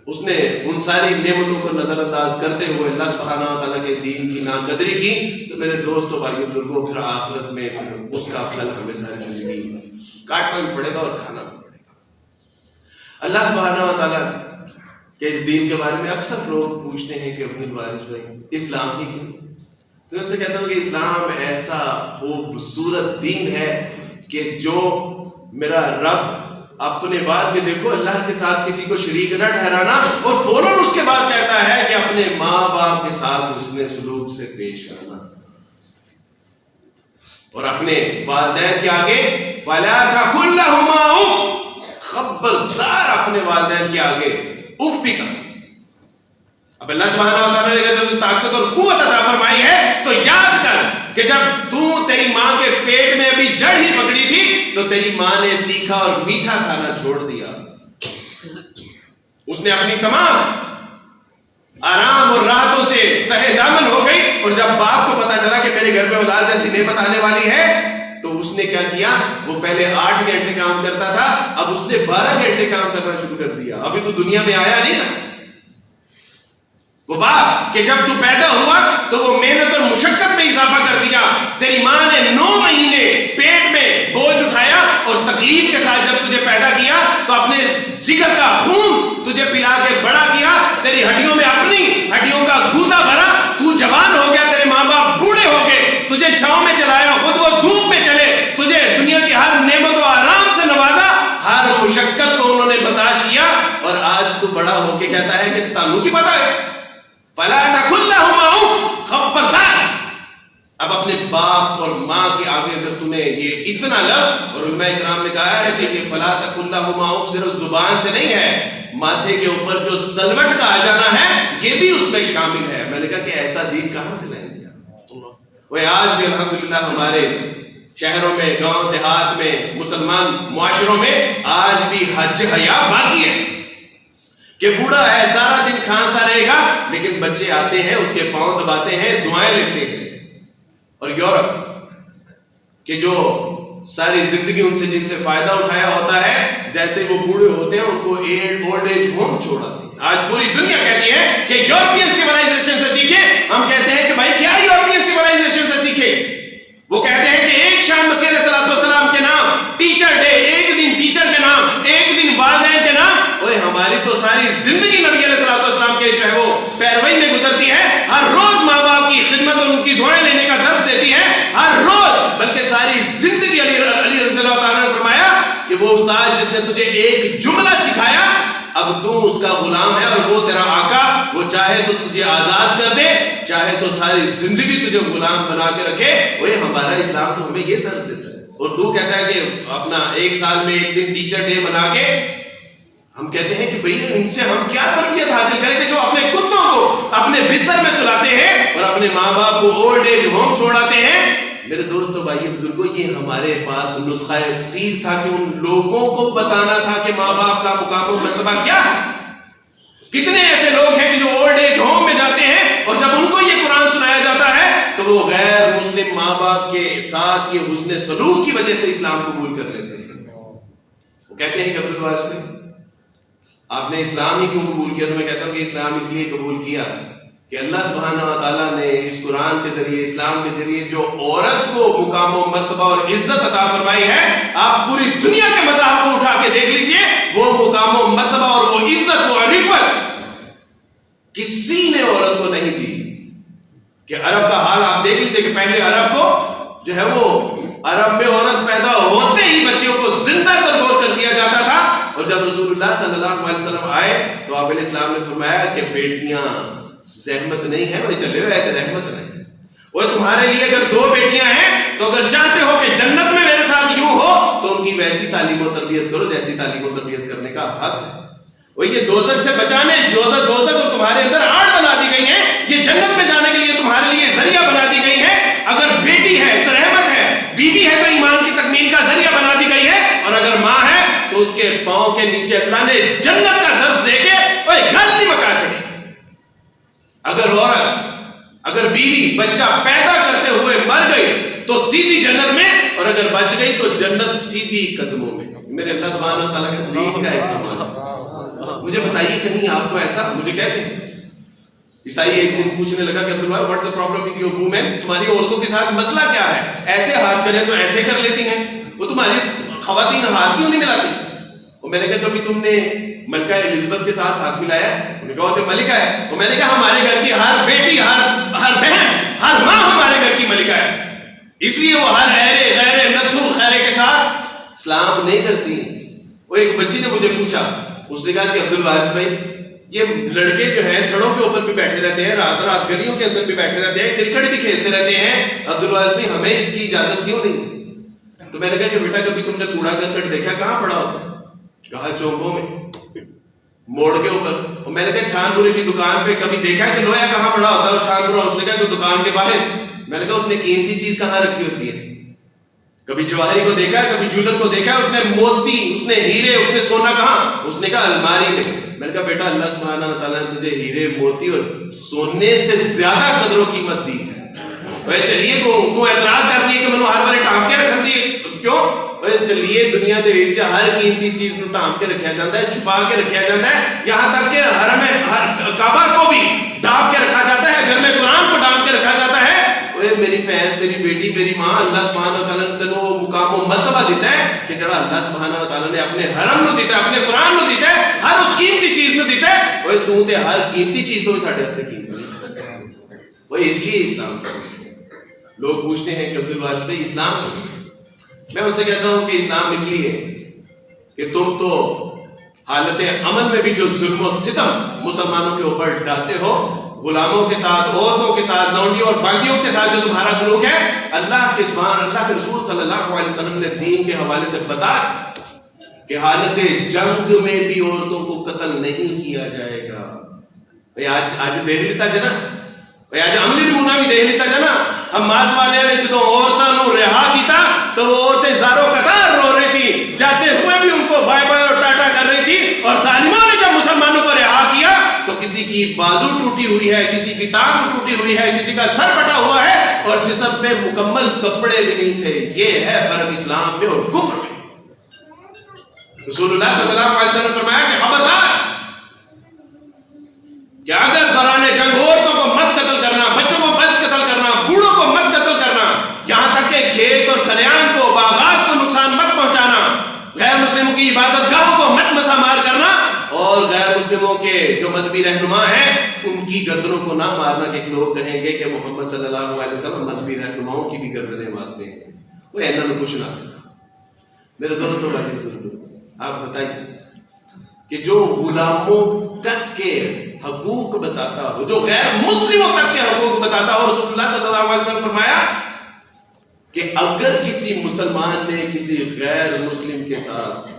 اس نے ان ساری نعمتوں کو نظر انداز کرتے ہوئے اللہ سبحانہ و تعالیٰ کے دین کی ناقدری کی. تو میرے دوستوں بھائیوں بزرگوں، پھر آخرت میں اس کا پھل ہمیں ساری زندگی کاٹنا بھی پڑے گا اور کھانا بھی پڑے گا. اللہ سبحانہ و تعالیٰ کہ اس دین کے بارے میں اکثر لوگ پوچھتے ہیں کہ عبد الوارث بھائی اسلام ہی کیوں؟ تو میں ان سے کہتا ہوں کہ اسلام ایسا خوبصورت دین ہے کہ جو میرا رب اپنے بعد میں دیکھو اللہ کے ساتھ کسی کو شریک نہ ٹھہرانا، اور فوراً اس کے بعد کہتا ہے کہ اپنے ماں باپ کے ساتھ حسن سلوک سے پیش آنا، اور اپنے والدین کے آگے وَلَا تَقُل لَّهُمَا اُفٍّ، خبردار اپنے والدین کے آگے اف بھی کہا. اب اللہ سبحانہ و تعالیٰ نے جب طاقت اور قوت عطا فرمائی ہے تو یاد کر کہ جب تیری ماں کے پیٹ میں ابھی جڑ ہی پکڑی تھی تو تیری ماں نے تیکھا اور میٹھا کھانا چھوڑ دیا. اس نے اپنی تمام آرام اور راحتوں سے تہہ دامن ہو گئی، اور جب باپ کو پتا چلا کہ میرے گھر میں اولاد ایسی نعمت آنے والی ہے تو اس نے کیا کیا؟ وہ پہلے 8 گھنٹے کام کرتا تھا، اب اس نے 12 گھنٹے کام کرنا شروع کر دیا. ابھی تو دنیا میں آیا نہیں تھا وہ باپ کہ جب تو پیدا ہوا تو وہ محنت اور مشقت میں اضافہ کر دیا. تیری ماں نے 9 مہینے پیٹ میں بوجھ اٹھایا، اور تکلیف کے ساتھ جب تجھے پیدا کیا تو اپنے جگر کا خون تجھے پلا کے بڑا کیا، تیری ہڈیوں میں اپنی ہڈیوں کا گودا بھرا، تو جوان ہو گیا، تیرے ماں باپ بوڑھے ہو گئے، تجھے چھاؤں میں چلایا، خود وہ دھوپ میں چلے، تجھے دنیا کی ہر نعمت و آرام سے نوازا، ہر مشقت کو انہوں نے برداشت کیا، اور آج تو بڑا ہو کے کہتا ہے کہ تانوں کی پتہ ہے فَلَا تَقُل لَّهُمَا اُفٍّ، خبردار. اب اپنے باپ اور ماں کے آگے اگر تمہیں یہ اتنا لفظ، اور علماء کرام نے کہا ہے کہ یہ فَلَا تَقُل لَّهُمَا اُفٍّ صرف زبان سے نہیں ہے، ماتھے کے اوپر جو سلوٹ کا آ جانا ہے یہ بھی اس میں شامل ہے. میں نے کہا کہ ایسا دین کہاں سے لائیں گے؟ وہ آج بھی الحمدللہ ہمارے شہروں میں، گاؤں دیہات میں، مسلمان معاشروں میں آج بھی حج حیا باقی ہے کہ بوڑھا ہے سارا دن کھانستا رہے گا، لیکن بچے آتے ہیں اس کے پاؤں دباتے ہیں، دعائیں لیتے ہیں. اور یورپ کہ جو ساری زندگی ان سے جن سے فائدہ اٹھایا ہوتا ہے، جیسے وہ بوڑھے ہوتے ہیں ان کو اولڈ ایج ہوم چھوڑاتے ہیں. آج پوری دنیا کہتی ہے کہ یورپین سیولائزیشن سے سیکھے. ہم کہتے ہیں کہ بھائی کیا یورپین سیولائزیشن سے سیکھے؟ وہ کہتے ہیں کہ ایک شام مسیح علیہ السلام کے نام ٹیچر ڈے، ایک دن ٹیچر کے نام، ایک دن والدین کے نام. اوے ہماری تو ساری زندگی نبی علیہ السلام کے جو ہے وہ پیروی میں گزرتی ہے. ہر روز ماں باپ کی خدمت اور ان کی دعائیں لینے کا درس دیتی ہے، ہر روز. بلکہ ساری زندگی علی رضی اللہ تعالیٰ نے فرمایا کہ وہ استاد جس نے تجھے ایک جملہ سکھایا، اب تو اس کا غلام ہے اور وہ تیرا آقا. وہ چاہے تو تجھے آزاد کر دے، چاہے تو ساری زندگی تجھے غلام بنا کے رکھے. وہ ہمارا اسلام تو ہمیں یہ درس دیتا ہے. اور تو کہتا ہے کہ اپنا ایک سال میں ایک دن ٹیچر ڈے بنا کے ہم کہتے ہیں کہ بھئی ان سے ہم کیا تربیت حاصل کریں کہ جو اپنے کتوں کو اپنے بستر میں سلاتے ہیں اور اپنے ماں باپ کو اولڈ ایج ہوم چھوڑاتے ہیں. میرے دوستو بھائیو بزرگوں، یہ ہمارے پاس نسخہ اکسیر تھا کہ ان لوگوں کو بتانا تھا کہ ماں باپ کا مقام و مرتبہ کیا ہے. کتنے ایسے لوگ ہیں کہ جو اولڈ ایج ہوم میں جاتے ہیں اور جب ان کو یہ قرآن سنایا جاتا ہے تو وہ غیر مسلم ماں باپ کے ساتھ یہ حسن سلوک کی وجہ سے اسلام قبول کر لیتے ہیں. وہ کہتے ہیں کہ عبدالوارث بھائی آپ نے اسلام ہی کیوں قبول کیا؟ تو میں کہتا ہوں کہ اسلام اس لیے قبول کیا کہ اللہ سبحانہ و تعالیٰ نے اس قرآن کے ذریعے، اسلام کے ذریعے جو عورت کو مقام و مرتبہ اور عزت عطا فرمائی ہے، آپ پوری دنیا کے مذاہب کو اٹھا کے دیکھ لیجئے، وہ مقام و مرتبہ اور وہ عزت، وہ عرفت کسی نے عورت کو نہیں دی. کہ عرب کا حال آپ دیکھ لیجئے کہ پہلے عرب کو جو ہے وہ عرب میں عورت پیدا ہوتے ہی بچیوں کو زندہ تربور کر دیا جاتا تھا. اور جب رسول اللہ صلی اللہ علیہ وسلم آئے تو آپ علیہ السلام نے فرمایا کہ بیٹیاں زحمت نہیں ہے، وہ چلے ہوئے تھے رحمت نہیں. وہ تمہارے لیے اگر 2 بیٹیاں ہیں تو اگر چاہتے ہو کہ جنت میں میرے ساتھ یوں ہو تو ان کی ویسی تعلیم و تربیت کرو جیسی تعلیم و تربیت کرنے کا حق ہے. وہ یہ دوزخ سے بچانے، دوزخ اور تمہارے اندر آڑ بنا دی گئی ہیں، یہ جنت میں جانے کے لیے تمہارے لیے ذریعہ بنا دی گئی ہے. اگر بیٹی ہے تو رحمت ہے، بیوی ہے تو ایمان کی تکمیل کا ذریعہ بنا دی گئی ہے، اور اگر ماں ہے تو اس کے پاؤں کے نیچے اللہ نے جنت کا درس دے کے گھر سی مکا چڑھی. اگر عورت، اگر بیوی بچہ پیدا کرتے ہوئے مر گئی تو سیدھی جنت میں، اور اگر بچ گئی تو جنت سیدھی قدموں میں. میرے اللہ سبحانہ و تعالیٰ کا دین کا ایک کمال. مجھے بتائیے کہیں آپ کو ایسا، مجھے کہتے ہیں عیسائی ایک دن پوچھنے لگا کہ Abdullah what's the problem with your woman, تمہاری عورتوں کے ساتھ مسئلہ کیا ہے؟ ایسے ہاتھ کریں تو ایسے کر لیتی ہیں، وہ تمہاری خواتین ہاتھ کیوں نہیں ملاتی؟ اور میں نے کہا کبھی تم نے ملکہ الزبتھ کے ساتھ ہاتھ ملایا؟ انہوں نے کہا وہ تو ملکہ ہے. اور میں نے کہا ہمارے گھر کی ہر بیٹی، ہر بہن، ہر ماں ہمارے گھر کی ملکہ ہے، اس لیے وہ ہر غیر ندھو خیرے کے ساتھ اسلام نہیں کرتی. وہ ایک بچی نے مجھے پوچھا، اس نے کہا کہ عبدالوارث بھائی یہ لڑکے جو ہیں تھڑوں کے اوپر بھی بیٹھے رہتے ہیں، رات گلیوں کے اندر بھی بیٹھے رہتے ہیں، کرکٹ بھی کھیلتے رہتے ہیں، عبدالوارث بھائی ہمیں اس کی اجازت کیوں نہیں؟ تو میں نے کہا کہ بیٹا کبھی تم نے کوڑا کرکٹ دیکھا کہاں پڑا ہوتا ہے؟ کہا چوکوں میں، موڑ کے اوپر. اور میں نے کہا چھان پورے کی دکان پہ کبھی دیکھا کہ لوہا کہاں پڑا ہوتا ہے اور چھان پورا؟ اس نے کہا کہ دکان کے باہر. میں نے کہا اس نے قیمتی چیز کہاں رکھی ہوتی ہے؟ کبھی جواہری کو دیکھا ہے، کبھی جولر کو دیکھا ہے، اس نے موتی، اس نے ہیرے، اس نے سونا کہاں؟ اس نے کہا الماری میں. میں نے کہا بیٹا اللہ سبحانہ و تعالیٰ نے تجھے ہیرے، موتی اور سونے سے زیادہ قدر و قیمت دی ہے. چلیے کو اعتراض کرنی ہے کہ میں نے ہر بارے ٹانپ کے رکھ دیے کیوں؟ چلیے دنیا دے وچ ہر قیمتی چیز نو ٹانپ کے رکھا جاتا ہے، چھپا کے رکھا جاتا ہے، یہاں تک کہ حرم کعبہ کو بھی ڈانپ کے رکھا جاتا ہے، گھر میں قرآن کو ڈانپ کے رکھا جاتا ہے. میری بہن، میری بیٹی، میری ماں، اللہ سبحانہ و تعالیٰ نے تینوں وہ مقام و مرتبہ دیتا ہے کہ جڑا اللہ سبحانہ و تعالیٰ نے اپنے حرم نو دیتا ہے، اپنے قرآن نو دیتا ہے، ہر اس قیمتی چیز نو دیتا ہے. وہ تو تے ہر قیمتی چیز تو بھی ساڈے واسطے قیمتی. وہ اس لیے اسلام. لوگ پوچھتے ہیں کہ عبدالوارث بھائی اسلام، میں ان سے کہتا ہوں کہ اسلام اس لیے کہ تم تو حالت امن میں بھی جو ظلم و ستم مسلمانوں کے اوپر ڈالتے ہو، غلاموں کے ساتھ، عورتوں کے ساتھ، لونڈیوں اور باندیوں کے ساتھ جو تمہارا سلوک ہے، اللہ کے رسول صلی اللہ علیہ وسلم نے دین کے حوالے سے بتا کہ حالت جنگ میں بھی عورتوں کو قتل نہیں کیا جائے گا. آج دیکھ لیتا جنا، آج عملی نمونہ بھی دیکھ لیتا جنا حماس والے نے جدو عورتوں رہا کیتا تو وہ عورتیں زاروں قطار رو رہی تھی، جاتے ہوئے بھی ان کو بائے بائے اور ٹاٹا کر رہی تھی. اور ظالموں نے جب مسلمانوں کو رہا کیا تو کسی کی بازو ٹوٹی ہوئی ہے، کسی کی ٹانگ ٹوٹی ہوئی ہے، کسی کا سر پٹا ہوا ہے اور جسم پہ مکمل کپڑے بھی نہیں تھے. یہ ہے فرق اسلام میں اور کفر میں. رسول اللہ صلی اللہ علیہ وسلم نے فرمایا کہ خبردار کہ اگر دوران جنگ عورتوں کو مت قتل کرنا، بچوں کو مت قتل کرنا، بوڑھوں کو مت قتل کرنا، یہاں تک کہ کھیت اور کھلیان کو، باغات کو نقصان مت پہنچانا، غیر مسلموں کی عبادت گاہوں کو مت مسا مار کرنا، اور غیر مسلموں کے جو مذہبی رہنما ہیں ان کی گردنوں کو نہ مارنا کہ لوگ کہیں گے کہ محمد صلی اللہ علیہ وسلم مذہبی رہنماؤں کی بھی گردنیں مارتے ہیں. وہ ایسا نہ کچھ نہ کرنا. میرے دوستوں بھائی بزرگوں، آپ بتائیے کہ جو غلاموں تک کے حقوق بتاتا ہو، جو غیر مسلموں تک کے حقوق بتاتا ہو، رسول اللہ صلی اللہ علیہ وسلم فرمایا کہ اگر کسی مسلمان نے کسی غیر مسلم کے ساتھ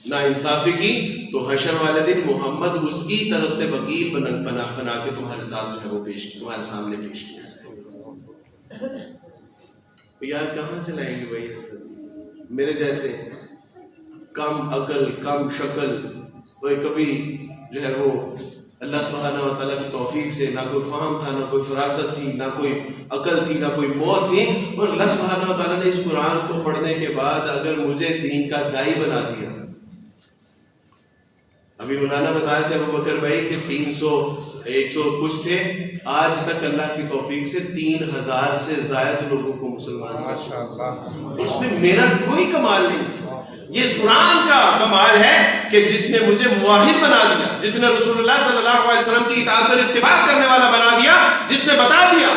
ناانصافی کی تو حشر والے دن محمد اس کی طرف سے وکیل بنا کے تمہارے ساتھ جو ہے وہ تمہارے سامنے پیش کیا جائے گا. یار کہاں سے لائیں گے بھائی ایسا؟ میرے جیسے کم عقل، کم شکل، کوئی کبھی جو ہے وہ اللہ سبحانہ و تعالیٰ کی توفیق سے نہ کوئی فہم تھا، نہ کوئی فراست تھی، نہ کوئی عقل تھی، نہ کوئی موت تھی، اور اللہ سبحانہ و تعالیٰ نے اس قرآن کو پڑھنے کے بعد اگر مجھے دین کا دائی بنا دیا. ابھی مولانا بتا رہے تھے ابو بکر بھائی کہ 100 کچھ تھے، آج تک اللہ کی توفیق سے 3000 سے زائد لوگوں کو مسلمان ماشاءاللہ. اس میں میرا کوئی کمال نہیں، یہ اس قرآن کا کمال ہے کہ جس نے مجھے موحد بنا دیا، جس نے رسول اللہ صلی اللہ علیہ وسلم کی اطاعت اور اتباع کرنے والا بنا دیا، جس نے بتا دیا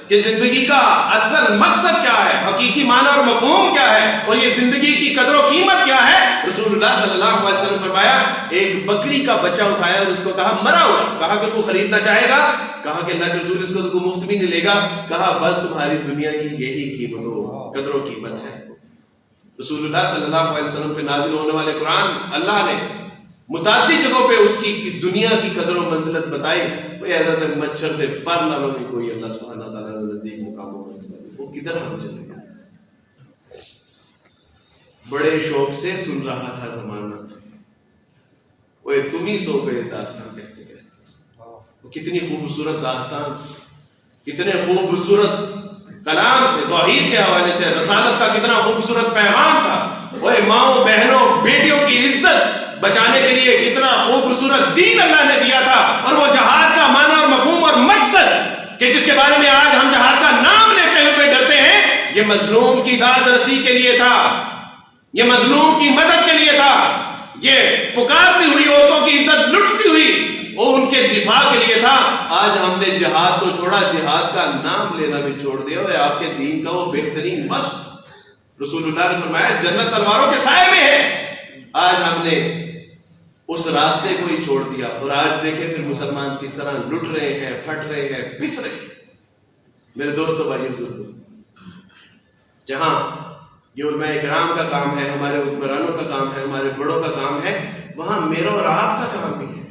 کہ زندگی کا اصل مقصد کیا ہے، حقیقی معنی اور مفہوم کیا ہے، اور یہ زندگی کی قدر و قیمت کیا ہے. رسول اللہ صلی اللہ علیہ وسلم فرمایا ایک بکری کا بچہ اٹھایا اور اس کو کہا مرا ہوا، کہا کہ تو خریدنا چاہے گا؟ کہا کہ اللہ کے رسول اس کو تو مفت بھی نہیں لے گا. کہا بس تمہاری دنیا کی یہی قیمت و قدر و قیمت ہے. رسول اللہ صلی اللہ علیہ وسلم پہ نازل ہونے والے قرآن اللہ نے متعدد جگہوں پہ اس کی اس دنیا کی قدر و منزلت بتائی. کوئی ایسا تک مچھر دے پر نالوں میں کوئی اللہ سبحانہ تعالیٰ نزدیک مقاموں میں وہ کدھر ہم چلے گئے. بڑے شوق سے سن رہا تھا زمانہ، وہ تم ہی سو گئے داستان کہتے گئے. کتنی خوبصورت داستان، کتنے خوبصورت کلام تھے توحید کے حوالے سے، رسالت کا کتنا خوبصورت پیغام تھا. وہ ماؤں بہنوں بیٹیوں کی عزت بچانے کے لیے کتنا خوبصورت دین اللہ نے دیا تھا. اور وہ جہاد کا معنی اور مفہوم اور مقصد کہ جس کے بارے میں آج ہم جہاد کا نام لیتے ہوئے ڈرتے ہیں، یہ مظلوم کی داد رسی کے لیے تھا، یہ مظلوم کی مدد کے لیے تھا، یہ پکارتی ہوئی عورتوں کی عزت لٹتی ہوئی وہ ان کے دفاع کے لیے تھا. آج ہم نے جہاد تو چھوڑا، جہاد کا نام لینا بھی چھوڑ دیا. اور آپ کے دین کا وہ بہترین وصف رسول اللہ نے فرمایا جنت تلواروں کے سائے میں ہے. آج ہم نے اس راستے کو ہی چھوڑ دیا اور آج دیکھیں پھر مسلمان کس طرح لٹ رہے ہیں، پھٹ رہے ہیں، پس رہے ہیں. میرے دوستو بھائی بزرگوں، جہاں یہ علماء کرام کا کام ہے، ہمارے حکمرانوں کا کام ہے، ہمارے بڑوں کا کام ہے، وہاں میرا اور آپ کا کام بھی ہے.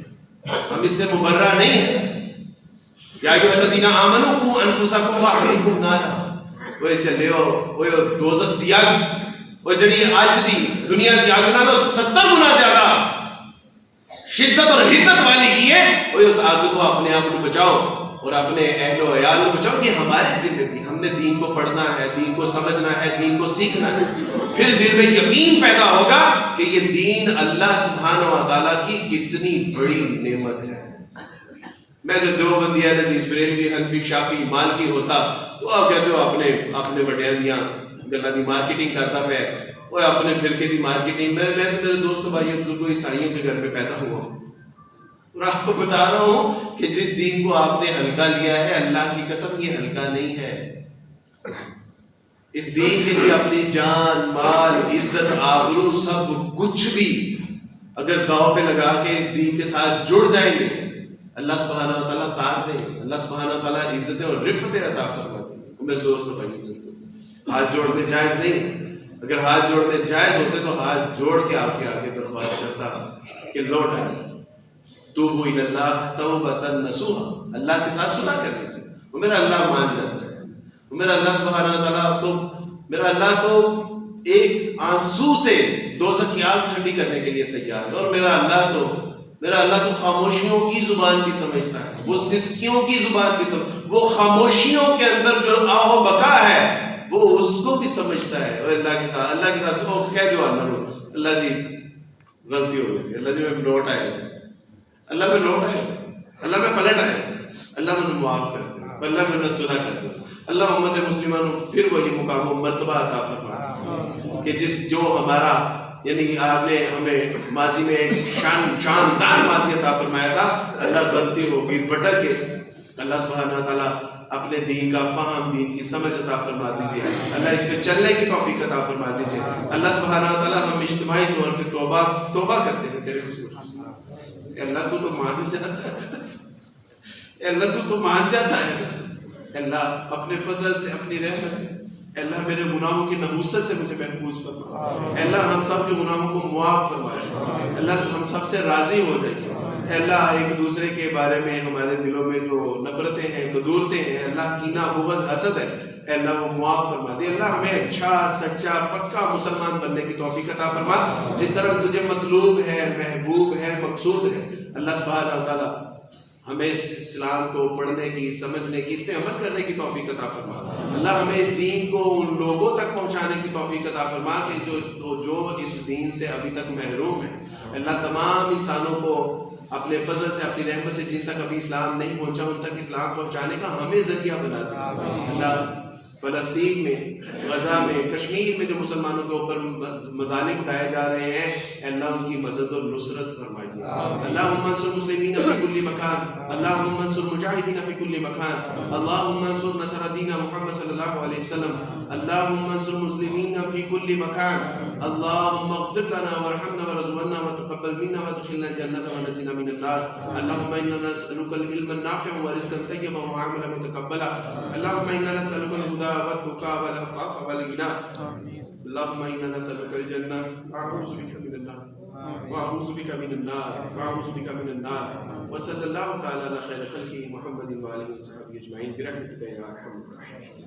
ہم اس سے مبرہ نہیں ہیں. یا ایھا الذین آمنوا قوا انفسکم واہلیکم نارا. وہ چلے وہ دوزخ دی اگ، وہ جڑی اج دی دنیا دی اگ نالوں 70 گنا زیادہ شدت اور حدت والی کی ہے. وہ اس آگ تو اپنے آپ کو بچاؤ اور اپنے اہل و عیال کو بچاؤ. کہ ہماری زندگی، ہم نے دین کو پڑھنا ہے، دین کو سمجھنا ہے، دین کو سیکھنا ہے. پھر دل میں یقین پیدا ہوگا کہ یہ دین اللہ سبحانہ و تعالیٰ کی کتنی بڑی نعمت ہے. میں اگر دیوبندی اہل حدیث بریلوی حنفی شافعی مالکی ہوتا تو آپ کہتے ہو اپنے وڈیاں دیاں گلاں دی مارکیٹنگ کرتا پہ، وہ اپنے فرقے دی مارکیٹنگ. میں تو میرے دوست بھائیوں بزرگوں عیسائیوں کے گھر میں پیدا ہوا ہوں اور آپ کو بتا رہا ہوں کہ جس دین کو آپ نے ہلکا لیا ہے، اللہ کی قسم یہ ہلکا نہیں ہے. اس دین کے لیے اپنی جان، مال، عزت، آبرو سب کچھ بھی اگر داؤ پہ لگا کے اس دین کے ساتھ جڑ جائیں گے، اللہ سبحانہ و تعالیٰ تار دیں، اللہ سبحانہ و تعالیٰ عزتیں اور رفتیں عطا فرما دیں. میرے دوست بھائی، ہاتھ جوڑنے جائز نہیں. اگر ہاتھ جوڑنے جائز ہوتے تو ہاتھ جوڑ کے آپ کے آگے درخواست کرتا کہ لوٹ آئے، توبوا الی اللہ توبۃ نصوحا، اللہ کے ساتھ صلح کر لیجیے. وہ میرا اللہ مان جاتا ہے. میرا اللہ سبحانہ و تعالیٰ تو ایک آنسو سے دوزخ کی آگ ٹھنڈی کرنے کے لیے تیار ہے. اور میرا اللہ تو خاموشیوں کی زبان بھی سمجھتا ہے, وہ سسکیوں کی زبان بھی وہ خاموشیوں کے اندر جو آہ و بقا ہے وہ اس کو بھی سمجھتا ہے. اور اللہ کے ساتھ کہہ دو اللہ جی غلطی ہو گئی, اللہ جی میں لوٹ آیا, اللہ میں لوٹ آیا, اللہ میں پلٹ آیا, اللہ میں معاف کر دے, اللہ میں سنا کر دے. اللہ امت مسلمانوں پھر وہی مقام و مرتبہ عطا فرما کہ جو ہمارا یعنی آپ نے ہمیں ماضی میں ایک شاندار ماضی عطا فرمایا تھا, اللہ غلطی ہوگی بٹک کے اللہ سبحانہ تعالیٰ اپنے دین کا فہم, دین کی سمجھ عطا فرما دیجیے, اللہ اس پہ چلنے کی توفیق عطا فرما دیجیے. اللہ سبحانہ تعالیٰ ہم اجتماعی طور پہ توبہ کرتے ہیں تیرے حضور. اللہ تو مان جاتا ہے, اللہ تو مان جاتا ہے. اللہ اپنے فضل سے, اپنی رحمت سے اللہ میرے گناہوں کی نحوست سے مجھے محفوظ فرما. اللہ ہم سب کے گناہوں کو معاف فرمائے. اللہ ہم سب سے راضی ہو جائے. اللہ ایک دوسرے کے بارے میں ہمارے دلوں میں جو نفرتیں ہیں, قدورتیں ہیں, اللہ کینہ بغض حسد ہے, اللہ وہ معاف فرما دے. اللہ ہمیں اچھا سچا پکا مسلمان بننے کی توفیق عطا فرما جس طرح تجھے مطلوب ہے, محبوب ہے, مقصود ہے. اللہ سبحانہ وتعالی ہمیں اس اسلام کو پڑھنے کی, سمجھنے کی, اس پہ عمل کرنے کی توفیق عطا فرما. اللہ ہمیں اس دین کو ان لوگوں تک پہنچانے کی توفیق عطا فرما کہ جو اس دین سے ابھی تک محروم ہیں. اللہ تمام انسانوں کو اپنے فضل سے, اپنی رحمت سے جن تک ابھی اسلام نہیں پہنچا ان تک اسلام پہنچانے کا ہمیں ذریعہ بنا دے. اللہ فلسطین میں, غزہ میں, کشمیر میں جو مسلمانوں کے اوپر مظالم اٹھائے جا رہے ہیں, اللہ ان کی مدد اور نصرت فرمائیے. اللہم انصر مسلمین فی کل مکان, اللہم انصر مجاہدین فی کل مکان, اللہم انصر نصر دین محمد صلی اللہ علیہ وسلم, اللہم انصر مسلمین فی کل مکان, اللہم اغفر لنا ورحمنا ورزقنا وتقبل منا وادخلنا الجنة ونجنا من النار. اللہم انا نسألک العلم النافع ورزقا طیبا وعملا متقبلا. اللہم انا نسألک الهدى والتقى والعفاف والغنى. اللهم انا نسألك الجنة واعوذ بك من النار واعوذ بك من النار واعوذ بك من النار. وصلى الله تعالى على خير خلقه محمد وآله وصحبه أجمعين برحمتك يا أرحم الراحمين.